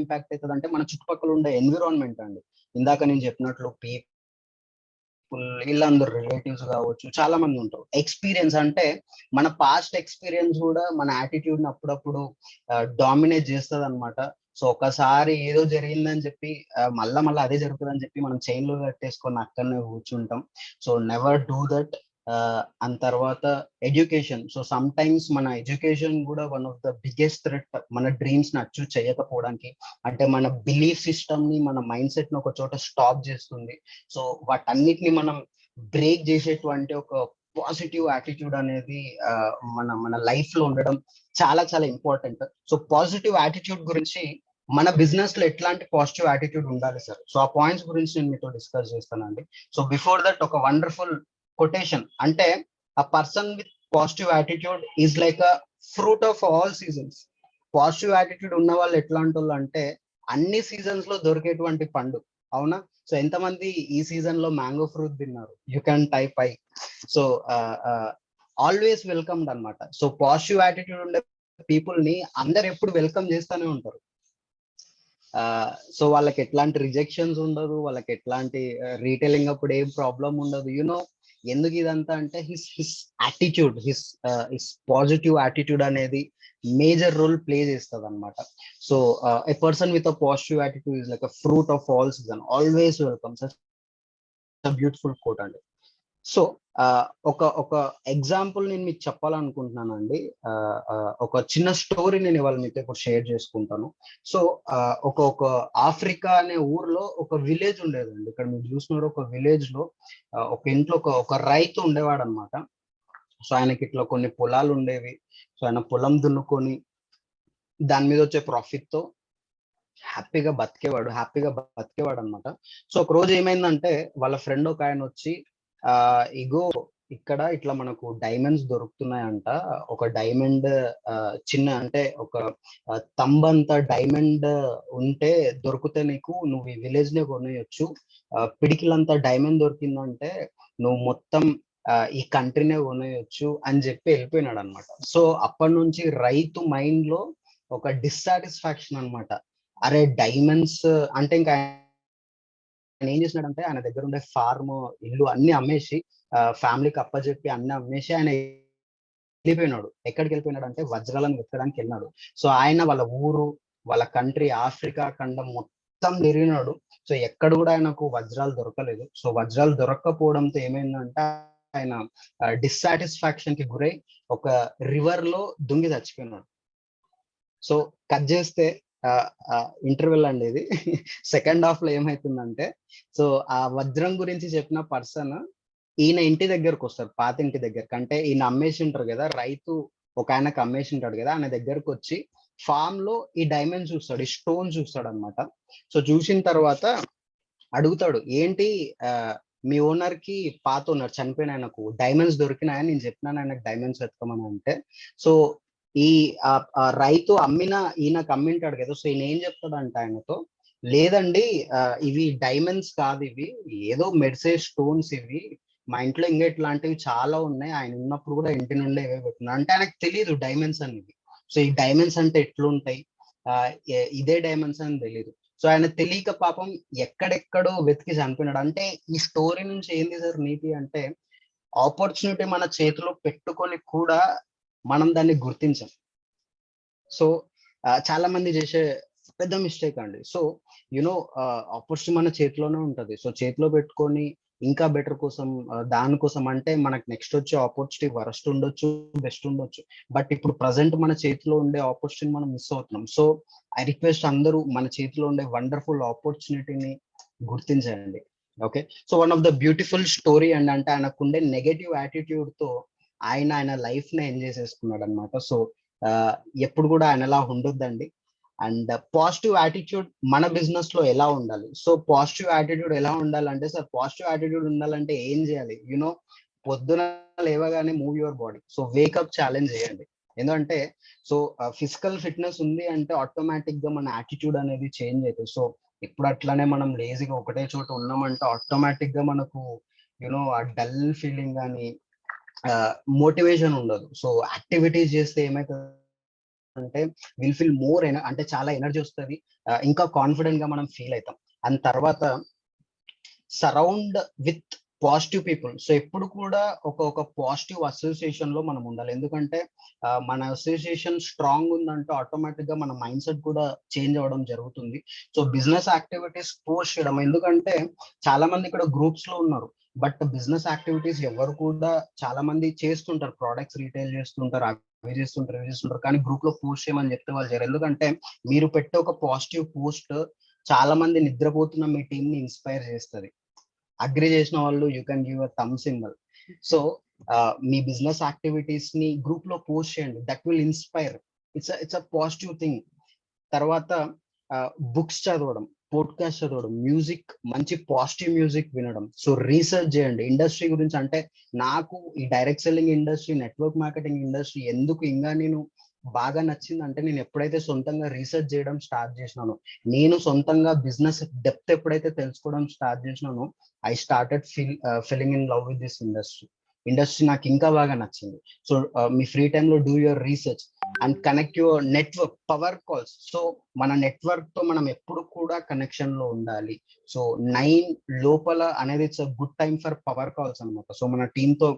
ఇంపాక్ట్ అవుతుంది అంటే మన చుట్టుపక్కల ఉండే ఎన్విరాన్మెంట్ అండి. ఇందాక నేను చెప్పినట్లు వీళ్ళందరూ రిలేటివ్స్ కావచ్చు, చాలా మంది ఉంటారు. ఎక్స్పీరియన్స్ అంటే మన పాస్ట్ ఎక్స్పీరియన్స్ కూడా మన యాటిట్యూడ్ ని అప్పుడప్పుడు డామినేట్ చేస్తుంది అనమాట. సో ఒకసారి ఏదో జరిగిందని చెప్పి మళ్ళా మళ్ళీ అదే జరుగుతుందని చెప్పి మనం చైన్ లో కట్టేసుకొని అక్కడనే కూర్చుంటాం. So never do that. And తర్వాత ఎడ్యుకేషన్. సో సమ్ టైమ్స్ మన ఎడ్యుకేషన్ కూడా one of the biggest threat మన డ్రీమ్స్ ని అచీవ్ చేయకపోవడానికి. అంటే మన బిలీఫ్ సిస్టమ్ ని, మన మైండ్ సెట్ ని ఒక చోట స్టాప్ చేస్తుంది. సో వాటన్నిటిని మనం బ్రేక్ చేసేటువంటి ఒక పాజిటివ్ యాటిట్యూడ్ అనేది మన మన లైఫ్ లో ఉండడం చాలా చాలా ఇంపార్టెంట్. సో పాజిటివ్ యాటిట్యూడ్ గురించి మన బిజినెస్ లో ఎట్లాంటి పాజిటివ్ యాటిట్యూడ్ ఉండాలి సార్, సో ఆ పాయింట్స్ గురించి నేను మీతో డిస్కస్ చేస్తానండి. సో బిఫోర్ దట్ ఒక వండర్ఫుల్ కొటేషన్, అంటే a person with positive attitude is like a fruit of all seasons. Positive attitude ఉన్న వాళ్ళు ఎట్లాంటి వాళ్ళు అంటే అన్ని సీజన్స్ లో దొరికేటువంటి పండు. అవునా? సో ఎంతమంది ఈ సీజన్ లో మ్యాంగో ఫ్రూట్ తిన్నారు? You can type I. So always welcomed అన్నమాట. సో పాజిటివ్ యాటిట్యూడ్ ఉండే పీపుల్ ని అందరు ఎప్పుడు వెల్కమ్ చేస్తూనే ఉంటారు. సో వాళ్ళకి ఎట్లాంటి రిజెక్షన్స్ ఉండదు, వాళ్ళకి ఎట్లాంటి రీటైలింగ్ అప్పుడు ఏం ప్రాబ్లం ఉండదు. యునో ఎందుకు ఇదంతా అంటే his attitude, his positive attitude అనేది మేజర్ రోల్ ప్లే చేస్తుంది అనమాట. So a person with a positive attitude is like a fruit of all season, always welcome. Beautiful quote అండి. సో ఒక ఎగ్జాంపుల్ నేను మీకు చెప్పాలనుకుంటున్నానండి. ఒక చిన్న స్టోరీ నేను ఇవాళ మీతో ఇప్పుడు షేర్ చేసుకుంటాను. సో ఒక ఆఫ్రికా అనే ఊర్లో ఒక విలేజ్ ఉండేదండి. ఇక్కడ మీరు చూసినారు, ఒక విలేజ్ లో ఒక ఇంట్లో ఒక రైతు ఉండేవాడు అనమాట. సో ఆయనకి ఇట్లా కొన్ని పొలాలు ఉండేవి. సో ఆయన పొలం దున్నుకొని దాని మీద వచ్చే ప్రాఫిట్ తో హ్యాపీగా బతికేవాడు అనమాట. సో ఒక రోజు ఏమైందంటే వాళ్ళ ఫ్రెండ్ ఒక ఆయన వచ్చి ఇగో ఇక్కడ ఇట్లా మనకు డైమండ్స్ దొరుకుతున్నాయంట. ఒక డైమండ్ చిన్న అంటే ఒక తంబంత డైమండ్ ఉంటే దొరికితే నీకు, నువ్వు ఈ విలేజ్ నే కొనేయొచ్చు. పిడికిలంతా డైమండ్ దొరికిందంటే నువ్వు మొత్తం ఈ కంట్రీనే కొనేయొచ్చు అని చెప్పి వెళ్ళిపోయినాడు అనమాట. సో అప్పటి నుంచి రైతు మైండ్ లో ఒక డిస్సాటిస్ఫాక్షన్ అనమాట. అరే డైమండ్స్ అంటే ఇంకా ఆయన ఏం చేసినాడంటే ఆయన దగ్గర ఉండే ఫార్మ్, ఇల్లు అన్ని అమ్మేసి, ఫ్యామిలీకి అప్పచెప్పి అన్ని అమ్మేసి ఆయన వెళ్ళిపోయినాడు. ఎక్కడికి వెళ్ళిపోయినాడు అంటే వజ్రాలను వెతకడానికి వెళ్ళినాడు. సో ఆయన వాళ్ళ ఊరు, వాళ్ళ కంట్రీ, ఆఫ్రికా ఖండం మొత్తం తిరిగినాడు. సో ఎక్కడ కూడా ఆయనకు వజ్రాలు దొరకలేదు. సో వజ్రాలు దొరక్కపోవడంతో ఏమైందంటే ఆయన డిస్సాటిస్ఫాక్షన్ కి గురై ఒక రివర్ లో దుంగి చచ్చిపోయినాడు. సో కట్ చేస్తే ఇంటర్వెల్ అండి ఇది. సెకండ్ హాఫ్ లో ఏమైతుందంటే, సో ఆ వజ్రం గురించి చెప్పిన పర్సన్ ఈయన ఇంటి దగ్గరకు వస్తారు, పాత ఇంటి దగ్గరకు. అంటే ఈయన అమ్మేసి ఉంటారు కదా, రైతు ఒక ఆయనకు అమ్మేసి ఉంటాడు కదా, ఆయన దగ్గరకు వచ్చి ఫామ్ లో ఈ డైమండ్ చూస్తాడు, ఈ స్టోన్ చూస్తాడు అనమాట. సో చూసిన తర్వాత అడుగుతాడు, ఏంటి మీ ఓనర్ కి, పాత ఓనర్ చనిపోయిన ఆయనకు డైమండ్స్ దొరికినాయని నేను చెప్పినాను ఆయనకు డైమండ్స్ వెతకమని అంటే. సో ఈ రైతు ఈయనకు అమ్మింటాడు కదా. సో ఈయన ఏం చెప్తాడంట ఆయనతో, లేదండి ఇవి డైమండ్స్ కాదు, ఇవి ఏదో మెరిసే స్టోన్స్, ఇవి మా ఇంట్లో ఇంకా ఇట్లాంటివి చాలా ఉన్నాయి, ఆయన ఉన్నప్పుడు కూడా ఇంటి నుండి ఏవే పెట్టినా అంటే ఆయనకు తెలియదు డైమండ్స్ అనేది. సో ఈ డైమండ్స్ అంటే ఎట్లుంటాయి, ఇదే డైమండ్స్ అని తెలియదు. సో ఆయన తెలియక పాపం ఎక్కడెక్కడో వెతికి చనిపోయినాడు. అంటే ఈ స్టోరీ నుంచి ఏంది సార్ నీతి అంటే, ఆపర్చునిటీ మన చేతిలో పెట్టుకొని కూడా మనం దాన్ని గుర్తించాం. సో చాలా మంది చేసే పెద్ద మిస్టేక్ అండి. సో యునో ఆపర్చునిటీ మన చేతిలోనే ఉంటది. సో చేతిలో పెట్టుకొని ఇంకా బెటర్ కోసం, దానికోసం అంటే మనకు నెక్స్ట్ వచ్చే ఆపర్చునిటీ వరస్ట్ ఉండొచ్చు, బెస్ట్ ఉండొచ్చు. బట్ ఇప్పుడు ప్రజెంట్ మన చేతిలో ఉండే ఆపర్చునిటీ మనం మిస్ అవుతున్నాం. సో ఐ రిక్వెస్ట్ అందరూ మన చేతిలో ఉండే వండర్ఫుల్ ఆపర్చునిటీని గుర్తించండి. Okay. So one of the beautiful story and అంటే ఆయనకుండే నెగటివ్ యాటిట్యూడ్ తో ఆయన లైఫ్ ని ఎంజాయ్ చేసుకున్నాడు అనమాట. సో ఎప్పుడు కూడా ఆయన అలా ఉండొద్దండి. అండ్ పాజిటివ్ యాటిట్యూడ్ మన బిజినెస్ లో ఎలా ఉండాలి? సో పాజిటివ్ యాటిట్యూడ్ ఎలా ఉండాలంటే సార్, పాజిటివ్ యాటిట్యూడ్ ఉండాలంటే ఏం చేయాలి? యునో పొద్దున లేవగానే move your body. So wake up challenge చేయండి. ఎందుకంటే సో ఫిజికల్ ఫిట్నెస్ ఉంది అంటే ఆటోమేటిక్ గా మన యాటిట్యూడ్ అనేది చేంజ్ అవుతుంది. సో ఇప్పుడు అట్లానే మనం లేజీగా ఒకటే చోట ఉన్నామంటే ఆటోమేటిక్ గా మనకు యునో ఆ డల్ ఫీలింగ్ కానీ మోటివేషన్ ఉండదు. సో యాక్టివిటీస్ చేస్తే ఏమైతుంది అంటే విల్ ఫీల్ మోర్ అంటే చాలా ఎనర్జీ వస్తుంది, ఇంకా కాన్ఫిడెంట్ గా మనం ఫీల్ అవుతాం. అండ్ తర్వాత surround with positive people. So ఎప్పుడు కూడా ఒక పాజిటివ్ అసోసియేషన్ లో మనం ఉండాలి. ఎందుకంటే మన అసోసియేషన్ స్ట్రాంగ్ ఉందంటే ఆటోమేటిక్ గా మన మైండ్ సెట్ కూడా చేంజ్ అవ్వడం జరుగుతుంది. సో బిజినెస్ యాక్టివిటీస్ పోస్ట్ చేయడం, ఎందుకంటే చాలా మంది ఇక్కడ గ్రూప్స్ లో ఉన్నారు, బట్ బిజినెస్ యాక్టివిటీస్ ఎవరు కూడా చాలా మంది చేస్తుంటారు, ప్రొడక్ట్స్ రీటైల్ చేస్తుంటారు, అవి చేస్తుంటారు ఇవి చేస్తుంటారు, కానీ గ్రూప్ లో పోస్ట్ చేయమని చెప్తే వాళ్ళు చేయరు. ఎందుకంటే మీరు పెట్టే ఒక పాజిటివ్ పోస్ట్ చాలా మంది నిద్రపోతున్న మీ టీమ్ ని ఇన్స్పైర్ చేస్తుంది. అగ్రి చేసిన వాళ్ళు you can give a thumb symbol. So me business activities ని గ్రూప్ లో పోస్ట్ చేయండి, that will inspire. It's a positive thing. తర్వాత బుక్స్ చదవడం, పోడ్కాస్ట్ చదవడం, మ్యూజిక్, మంచి పాజిటివ్ మ్యూజిక్ వినడం. సో రీసెర్చ్ చేయండి ఇండస్ట్రీ గురించి. అంటే నాకు ఈ direct selling industry, network marketing industry ఎందుకు ఇంకా నేను బాగా నచ్చింది అంటే, నేను ఎప్పుడైతే సొంతంగా రీసెర్చ్ చేయడం స్టార్ట్ చేసినానో, నేను సొంతంగా బిజినెస్ డెప్త్ ఎప్పుడైతే తెలుసుకోవడం స్టార్ట్ చేసినానో, I started feeling in love with this industry నాకు ఇంకా బాగా నచ్చింది. సో మీ ఫ్రీ టైమ్ లో do your research and connect your network, power calls. So మన నెట్వర్క్ తో మనం ఎప్పుడు కూడా కనెక్షన్ లో ఉండాలి. సో 9 లోపల అనేది it's a good time for power calls అనమాట. సో మన టీమ్ తో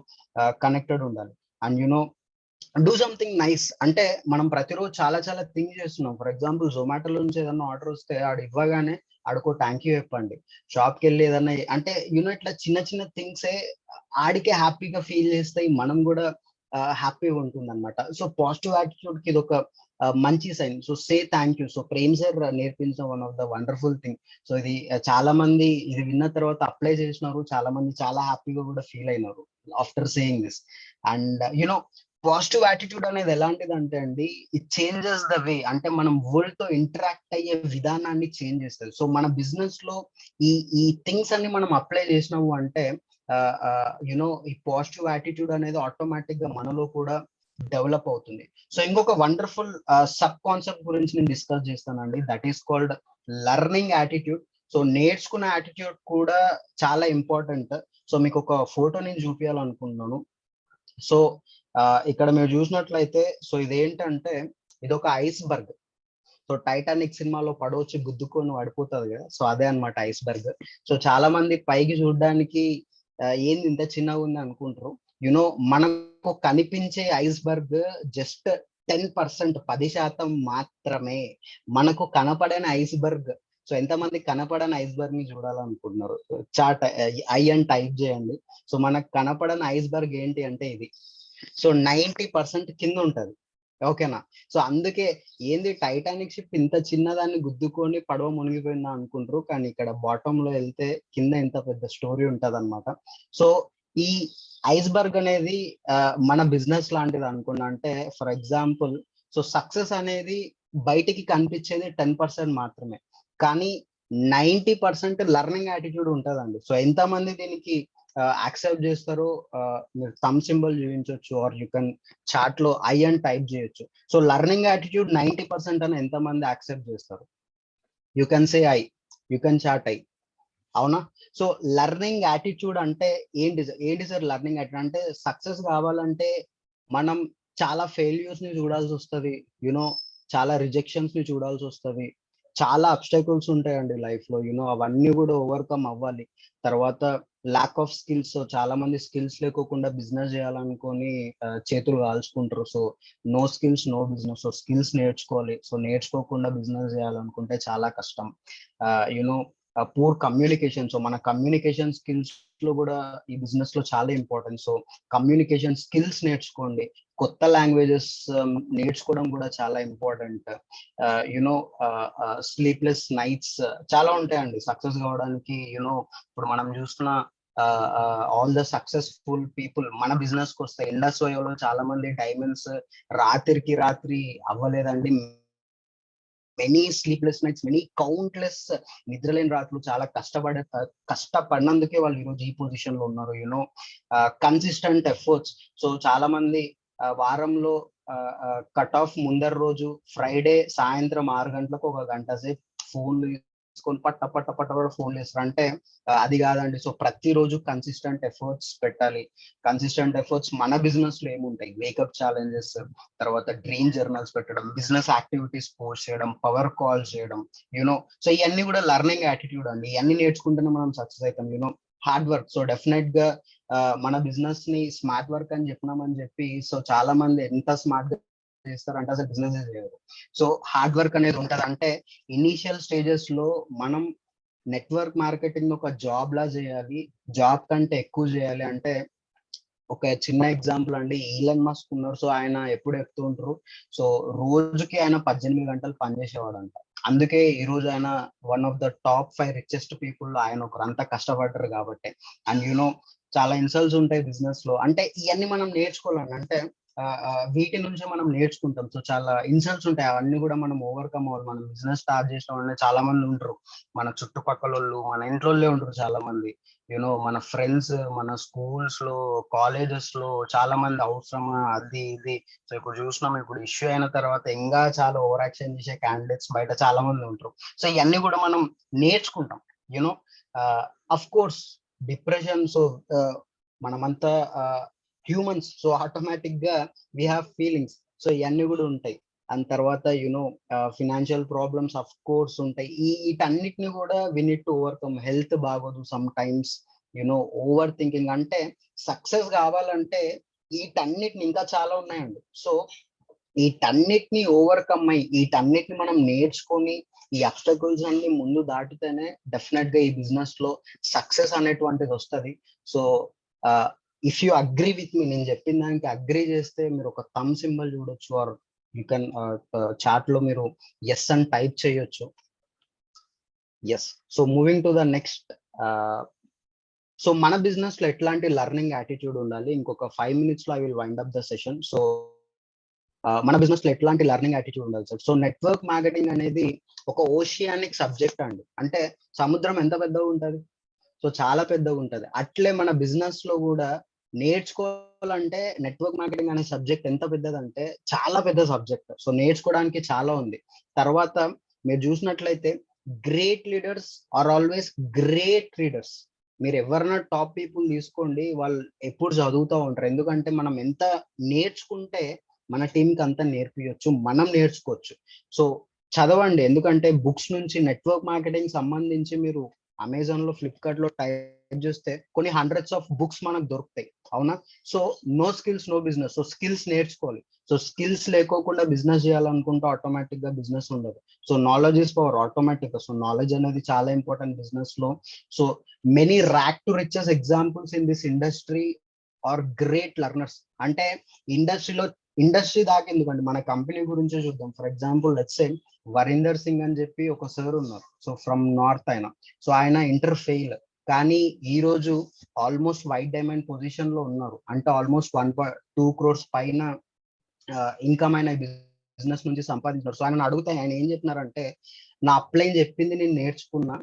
కనెక్టెడ్ ఉండాలి. And do something nice. అంటే మనం ప్రతిరోజు చాలా చాలా థింక్ చేస్తున్నాం. ఫర్ ఎగ్జాంపుల్ జొమాటో నుంచి ఏదన్నా ఆర్డర్ వస్తే ఆడు ఇవ్వగానే ఆడుకో థ్యాంక్ యూ చెప్పండి. షాప్ కి వెళ్ళి ఏదన్నా అంటే ఇట్లా చిన్న చిన్న థింగ్సే ఆడికే హ్యాపీగా ఫీల్ చేస్తాయి, మనం కూడా హ్యాపీగా ఉంటుంది అనమాట. సో పాజిటివ్ యాటిట్యూడ్ కి ఇది ఒక మంచి sign. So say thank you. So Prem sir నేర్పించిన one of the wonderful thing. So ఇది చాలా మంది ఇది విన్న తర్వాత అప్లై చేసినారు, చాలా మంది చాలా హ్యాపీగా కూడా ఫీల్ అయినారు after saying this. And positive attitude అనేది ఎలాంటిది అంటే అండి, ఇట్ చేంజెస్ ద వే. అంటే మనం వరల్డ్ తో ఇంటరాక్ట్ అయ్యే విధానాన్ని చేంజ్ చేస్తుంది. సో మన బిజినెస్ లో ఈ ఈ థింగ్స్ అన్ని మనం అప్లై చేసినాము అంటే ఈ పాజిటివ్ యాటిట్యూడ్ అనేది ఆటోమేటిక్ గా మనలో కూడా డెవలప్ అవుతుంది. సో ఇంకొక వండర్ఫుల్ సబ్ కాన్సెప్ట్ గురించి నేను డిస్కస్ చేస్తానండి, that is called learning attitude. So నేర్చుకున్న యాటిట్యూడ్ కూడా చాలా ఇంపార్టెంట్. సో మీకు ఒక ఫోటో నేను చూపించాలనుకుంటున్నాను. సో ఇక్కడ మీరు చూసినట్లయితే, సో ఇదేంటంటే ఇది ఒక ఐస్బర్గ్. సో టైటానిక్ సినిమాలో పడవచ్చి గుద్దుకొని పడిపోతుంది కదా, సో అదే అనమాట ఐస్బర్గ్. సో చాలా మంది పైకి చూడడానికి ఏంది ఇంత చిన్నగా ఉంది అనుకుంటారు. మనకు కనిపించే ఐస్బర్గ్ జస్ట్ 10%, 10% మాత్రమే. మనకు కనపడని ఐస్బర్గ్. సో ఎంతమంది కనపడని ఐస్బర్గ్ ని చూడాలనుకుంటున్నారు? చాట్ ఐ అని టైప్ చేయండి. సో మనకు కనపడని ఐస్బర్గ్ ఏంటి అంటే ఇది. సో 90% కింద ఉంటది, ఓకేనా? సో అందుకే ఏంది టైటానిక్ షిప్ ఇంత చిన్నదాన్ని గుద్దుకొని పడవ మునిగిపోయిందా అనుకుంటారు, కానీ ఇక్కడ బాటమ్ లో వెళ్తే కింద ఇంత పెద్ద స్టోరీ ఉంటది అనమాట. సో ఈ ఐస్బర్గ్ అనేది మన బిజినెస్ లాంటిది అనుకున్నా. అంటే ఫర్ ఎగ్జాంపుల్, సో సక్సెస్ అనేది బయటికి కనిపించేది 10% మాత్రమే, కానీ 90% లెర్నింగ్ యాటిట్యూడ్ ఉంటదండి. సో ఎంతమంది దీనికి యాక్సెప్ట్ చేస్తారో మీరు థమ్ సింబల్ చూపించవచ్చు, ఆర్ యూ కెన్ చాట్ లో ఐ అని టైప్ చేయొచ్చు. సో లెర్నింగ్ యాటిట్యూడ్ 90% అని ఎంతమంది యాక్సెప్ట్ చేస్తారు? You can say I, you can chat I, అవునా? సో లెర్నింగ్ యాటిట్యూడ్ అంటే ఏంటి సార్ లెర్నింగ్ యాటిట్యూడ్ అంటే? సక్సెస్ కావాలంటే మనం చాలా ఫెయిల్యూర్స్ ని చూడాల్సి వస్తుంది, చాలా రిజెక్షన్స్ ని చూడాల్సి వస్తుంది, చాలా అబ్స్టకల్స్ ఉంటాయండి లైఫ్ లో, అవన్నీ కూడా ఓవర్కమ్ అవ్వాలి. తర్వాత ల్యాక్ ఆఫ్ స్కిల్స్. చాలా మంది స్కిల్స్ లేకోకుండా బిజినెస్ చేయాలనుకొని చేతులు కాల్చుకుంటారు. So no skills no business. So skills నేర్చుకోవాలి. సో నేర్చుకోకుండా బిజినెస్ చేయాలనుకుంటే చాలా కష్టం. Poor communication. సో మన కమ్యూనికేషన్ స్కిల్స్ లో కూడా ఈ బిజినెస్ లో చాలా ఇంపార్టెంట్. సో కమ్యూనికేషన్ స్కిల్స్ నేర్చుకోండి. కొత్త లాంగ్వేజెస్ నేర్చుకోవడం కూడా చాలా ఇంపార్టెంట్. స్లీప్లెస్ నైట్స్ చాలా ఉంటాయండి సక్సెస్ కావడానికి. ఇప్పుడు మనం చూస్తున్న ఆల్ ద సక్సెస్ఫుల్ పీపుల్ మన బిజినెస్ కి వస్తే ఇండస్ లో చాలా మంది డైమండ్స్ రాత్రికి రాత్రి అవ్వలేదండి. Many sleepless nights, many countless నిద్రలేని రాత్రులు, చాలా కష్టపడినందుకే వాళ్ళు ఈరోజు ఈ పొజిషన్ లో ఉన్నారు. Consistent efforts. సో చాలా మంది వారంలో కట్ ఆఫ్ ముందర రోజు ఫ్రైడే సాయంత్రం 6 గంటలకు 1 గంట సేపు ఫోన్లు తీసుకొని పట్ట ఫోన్లు చేస్తారు. అంటే అది కాదండి. సో ప్రతిరోజు కన్సిస్టెంట్ ఎఫర్ట్స్ పెట్టాలి. కన్సిస్టెంట్ ఎఫర్ట్స్ మన బిజినెస్ లో ఏముంటాయి? వేకప్ ఛాలెంజెస్, తర్వాత డ్రీమ్ జర్నల్స్ పెట్టడం, బిజినెస్ యాక్టివిటీస్ పోస్ట్ చేయడం, పవర్ కాల్స్ చేయడం. సో ఇవన్నీ కూడా లెర్నింగ్ యాటిట్యూడ్ అండి. ఇవన్నీ నేర్చుకుంటేనే మనం సక్సెస్ అవుతాం. Hard work. సో డెఫినెట్ గా మన బిజినెస్ ని స్మార్ట్ వర్క్ అని చెప్పినామని చెప్పి సో చాలా మంది ఎంత స్మార్ట్ గా చేస్తారంటే అసలు బిజినెస్ చేయరు. సో హార్డ్ వర్క్ అనేది ఉంటది. అంటే ఇనీషియల్ స్టేజెస్ లో మనం నెట్వర్క్ మార్కెటింగ్ ఒక జాబ్ లా చేయాలి, జాబ్ కంటే ఎక్కువ చేయాలి. అంటే ఒక చిన్న ఎగ్జాంపుల్ అండి, ఈలన్ మస్క్ ఉన్నారు. సో ఆయన ఎప్పుడు చెప్తూ ఉంటారు, సో రోజుకి ఆయన 18 గంటలు పనిచేసేవాడు అంట. అందుకే ఈ రోజు ఆయన one of the top 5 richest people ఆయన ఒకరు, అంతా కష్టపడ్డారు కాబట్టి. అండ్ చాలా ఇన్సల్ట్స్ ఉంటాయి బిజినెస్ లో, అంటే ఇవన్నీ మనం నేర్చుకోవాలండి. అంటే వీటి నుంచి మనం నేర్చుకుంటాం. సో చాలా ఇన్సల్ట్స్ ఉంటాయి, అవన్నీ కూడా మనం ఓవర్కమ్ అవ్వాలి. మనం బిజినెస్ స్టార్ట్ చేసిన వాళ్ళని చాలా మంది ఉంటారు, మన చుట్టుపక్కల వాళ్ళు, మన ఇంట్లోనే ఉంటారు చాలా మంది, మన ఫ్రెండ్స్, మన స్కూల్స్ లో, కాలేజెస్ లో చాలా మంది అవసరమా అది ఇది. సో ఇప్పుడు చూసినాం, ఇప్పుడు ఇష్యూ అయిన తర్వాత ఇంకా చాలా ఓవర్ యాక్షన్ చేసే క్యాండిడేట్స్ బయట చాలా మంది ఉంటారు. సో ఇవన్నీ కూడా మనం నేర్చుకుంటాం. అఫ్ కోర్స్ డిప్రెషన్, సో మనమంతా హ్యూమన్స్, సో ఆటోమేటిక్ గా వీ హ్యావ్ ఫీలింగ్స్. సో ఇవన్నీ కూడా ఉంటాయి. అండ్ తర్వాత ఫినాన్షియల్ ప్రాబ్లమ్స్ అఫ్ కోర్స్ ఉంటాయి. వీటన్నిటిని కూడా we need to overcome. Health బాగోదు సమ్ టైమ్స్, ఓవర్ థింకింగ్. అంటే సక్సెస్ కావాలంటే వీటన్నిటిని, ఇంకా చాలా ఉన్నాయండి. సో వీటన్నిటిని ఓవర్కమ్ అయ్యి, వీటన్నిటిని మనం నేర్చుకొని ఈ అబ్స్టకల్స్ అన్ని ముందు దాటితేనే డెఫినెట్ గా ఈ బిజినెస్ లో సక్సెస్ అనేటువంటిది వస్తుంది. So if you agree with me, నేను చెప్పిన దానికి అగ్రీ చేస్తే మీరు ఒక థమ్ సింబల్ చూడొచ్చు, ఆర్ యూ కెన్ చాట్ లో మీరు ఎస్ అని టైప్ చేయొచ్చు. Yes. So moving to the next. So మన బిజినెస్ లో ఎట్లాంటి లర్నింగ్ యాటిట్యూడ్ ఉండాలి? ఇంకొక 5 minutes లో I will wind up the session. So మన బిజినెస్ లో ఎట్లాంటి లర్నింగ్ యాటిట్యూడ్ ఉండాలి సార్? సో నెట్వర్క్ మార్కెటింగ్ అనేది ఒక ఓషియానిక్ సబ్జెక్ట్ అండి. అంటే సముద్రం ఎంత పెద్దగా ఉంటది? సో చాలా పెద్దగా ఉంటది. అట్లే మన బిజినెస్ లో కూడా నేర్చుకోవాలంటే నెట్వర్క్ మార్కెటింగ్ అనే సబ్జెక్ట్ ఎంత పెద్దదంటే చాలా పెద్ద సబ్జెక్ట్. సో నేర్చుకోవడానికి చాలా ఉంది. తర్వాత మీరు చూసినట్లయితే great leaders are always great readers. మీరు ఎవరైనా టాప్ పీపుల్ తీసుకోండి, వాళ్ళు ఎప్పుడు చదువుతూ ఉంటారు. ఎందుకంటే మనం ఎంత నేర్చుకుంటే మన టీంకి అంతా నేర్పియొచ్చు, మనం నేర్చుకోవచ్చు. సో చదవండి, ఎందుకంటే బుక్స్ నుంచి నెట్వర్క్ మార్కెటింగ్ సంబంధించి మీరు అమెజాన్ లో, ఫ్లిప్కార్ట్ లో టైప్ చేస్తే కొన్ని హండ్రెడ్స్ ఆఫ్ బుక్స్ మనకు దొరుకుతాయి, అవునా? So no skills no business. So skills నేర్చుకోవాలి. సో స్కిల్స్ లేకోకుండా బిజినెస్ చేయాలనుకుంటే ఆటోమేటిక్ గా బిజినెస్ ఉండదు. So knowledge is power automatic గా. సో నాలెడ్జ్ అనేది చాలా ఇంపార్టెంట్ బిజినెస్ లో. So many rag to riches examples in this industry are great learners. అంటే ఇండస్ట్రీ దాకా ఎందుకండి, మన కంపెనీ గురించే చూద్దాం. For example let's say Varinder Singh అని చెప్పి ఒక సార్ ఉన్నారు. సో ఫ్రమ్ నార్త్ ఆయన. సో ఆయన ఇంటర్ ఫెయిల్, కానీ ఈ రోజు ఆల్మోస్ట్ వైట్ డైమండ్ పొజిషన్ లో ఉన్నారు. అంటే ఆల్మోస్ట్ 1.2 crores పైన ఇన్కమ్ అయిన బిజినెస్ నుంచి సంపాదించారు. సో ఆయన అడుగుతా, ఆయన ఏం చెప్పినారంటే, నా అప్లైన్ చెప్పింది నేను నేర్చుకున్నా,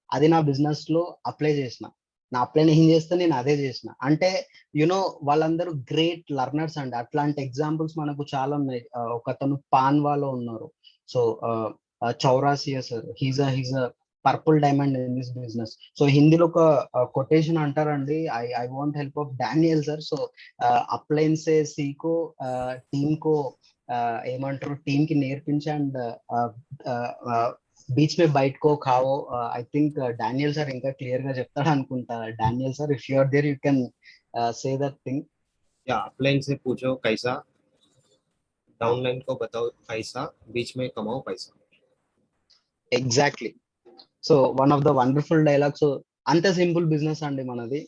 అది నా బిజినెస్ లో అప్లై చేసిన, నా అప్లైన్ ఏం చేస్తే నేను అదే చేసిన. అంటే వాళ్ళందరూ గ్రేట్ లర్నర్స్ అండి. అట్లాంటి ఎగ్జాంపుల్స్ మనకు చాలా ఉన్నాయి. ఒకతను పాన్వాలో ఉన్నారు. So Chaurasia sir, he's a purple diamond in this business. So హిందీలో ఒక కొటేషన్ అంటారండి, I want help of Daniel sir. So అప్లైన్సే సీకో, టీమ్ కో ఏమంటారు, టీమ్ కి నేర్పించి, అండ్ బీచ్ మే బైట్ కో ఖావో. ఐ థింక్ డానియల్ సార్ ఇంకా క్లియర్ గా చెప్తాడు అనుకుంటా. Daniel sir, if you are there you can say that thing. या अपलाइन से पूछो कैसा, डाउनलाइन को बताओ कैसा, बीच में कमाओ पैसा. Exactly. So one of the wonderful dialogue. So అంత సింపుల్ బిజినెస్ అండి మనది.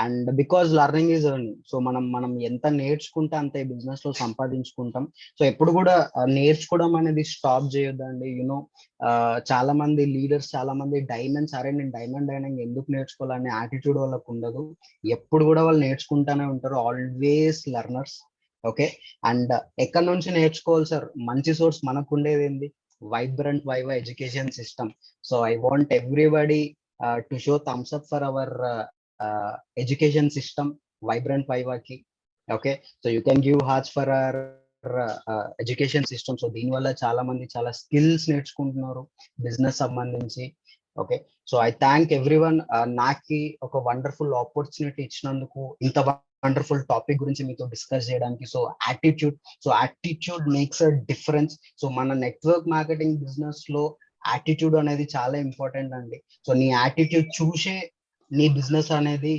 And because learning is earning. So మనం ఎంత నేర్చుకుంటే అంత ఈ బిజినెస్ లో సంపాదించుకుంటాం. సో ఎప్పుడు కూడా నేర్చుకోవడం అనేది స్టాప్ చేయొద్దండి. చాలా మంది లీడర్స్, చాలా మంది డైమండ్స్, అరే నేను డైమండ్ అయినా ఎందుకు నేర్చుకోవాలనే యాటిట్యూడ్ వాళ్ళకు ఉండదు. ఎప్పుడు కూడా వాళ్ళు నేర్చుకుంటానే ఉంటారు. Always learners. ఓకే. అండ్ ఎక్కడి నుంచి నేర్చుకోవాలి సార్? మంచి సోర్స్ మనకు ఉండేది ఏంది? Vibrant viva education system. So I want everybody to show thumbs up for our education system, vibrant వైవాకి. Okay. So you can give hearts for our education system. So దీనివల్ల చాలా మంది చాలా స్కిల్స్ నేర్చుకుంటున్నారు బిజినెస్ సంబంధించి. Okay. So I thank everyone. నాకు ఒక వండర్ఫుల్ ఆపర్చునిటీ ఇచ్చినందుకు, ఇంత వండర్ఫుల్ టాపిక్ గురించి మీతో డిస్కస్ చేయడానికి. So attitude makes a difference. So మన నెట్వర్క్ మార్కెటింగ్ బిజినెస్ లో యాటిట్యూడ్ అనేది చాలా ఇంపార్టెంట్ అండి. సో నీ యాటిట్యూడ్ చూసే నీ బిజినెస్ అనేది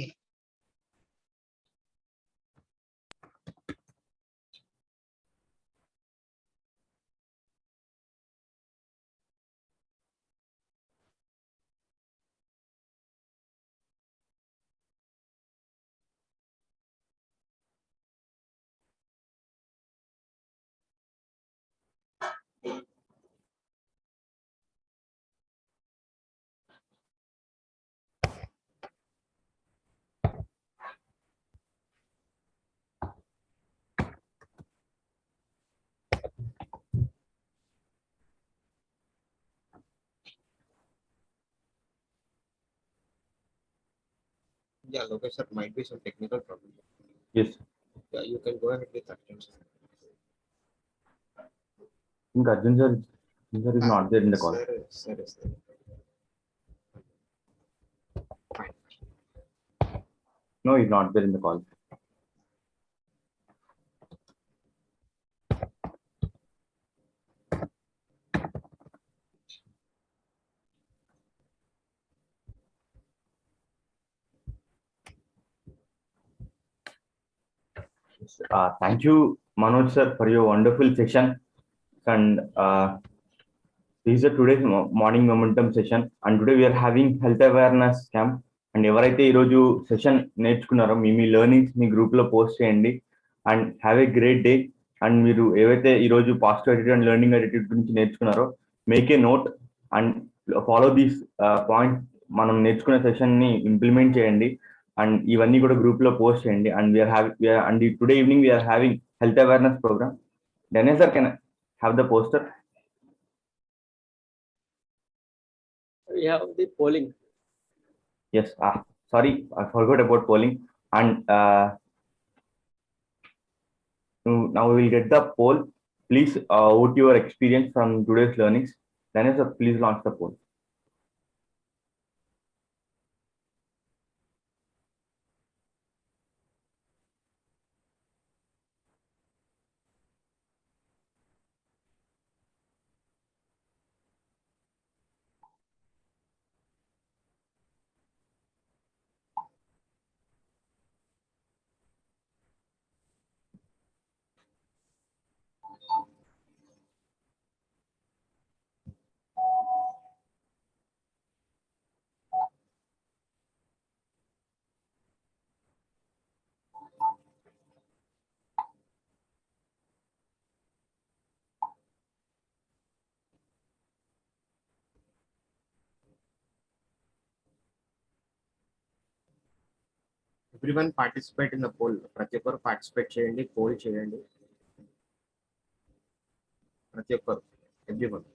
Yeah, Lokesh sir, might be some technical problem. Yes. Yeah, you can go ahead with Arjun sir. I think Arjun sir is not there in the call. Sir is there. Fine. No, he's not there in the call. Thank you, Manoj sir, for your wonderful session. And this is a today's morning momentum session. And today we are having health awareness camp. And ఎవరైతే ఈరోజు సెషన్ నేర్చుకున్నారో మీ లెర్నింగ్స్ మీ గ్రూప్ లో పోస్ట్ చేయండి and have a great day. And మీరు ఏవైతే ఈరోజు positive attitude and learning attitude గురించి నేర్చుకున్నారో make a note and follow these point. మనం నేర్చుకునే సెషన్ ని ఇంప్లిమెంట్ చేయండి అండ్ ఇవన్నీ కూడా గ్రూప్ లో పోస్ట్ చేయండి. And and today evening we're having health awareness programme. Ganesh sir, can I have the poster? We have the polling. Yes. Sorry, I forgot about polling. And now we will get the poll. Please vote your experience from today's learnings. Ganesh sir, please launch the poll. Everyone participate in the poll. ప్రతి ఒక్కరు పార్టిసిపేట్ చేయండి, పోల్ చేయండి. ప్రతి ఒక్కరు, everyone.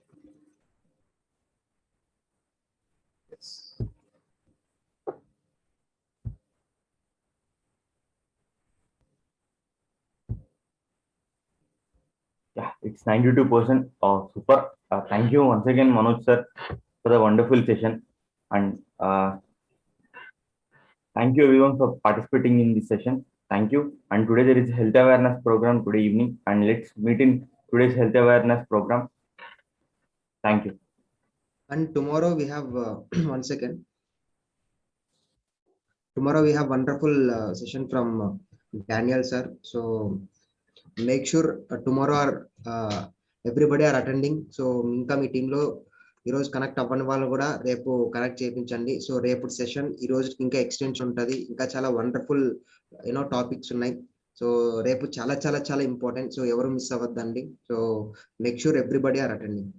Yes. Yeah, it's 92%. Oh, super. Thank you once again, Manoj sir, for the wonderful session. And thank you everyone for participating in this session. Thank you. And today there is a health awareness program today evening. And let's meet in today's health awareness program. Thank you. And tomorrow we have one second. Tomorrow we have wonderful session from Daniel sir. So make sure tomorrow everybody are attending. So ఇంకా మీ టీంలో ఈరోజు కనెక్ట్ అవ్వని వాళ్ళు కూడా రేపు కనెక్ట్ చేయించండి. సో రేపు సెషన్ ఈ రోజుకి ఇంకా ఎక్స్టెన్షన్ ఉంటుంది. ఇంకా చాలా వండర్ఫుల్ టాపిక్స్ ఉన్నాయి. సో రేపు చాలా చాలా చాలా ఇంపార్టెంట్. సో ఎవరు మిస్ అవ్వద్దండి. So make sure everybody are attending.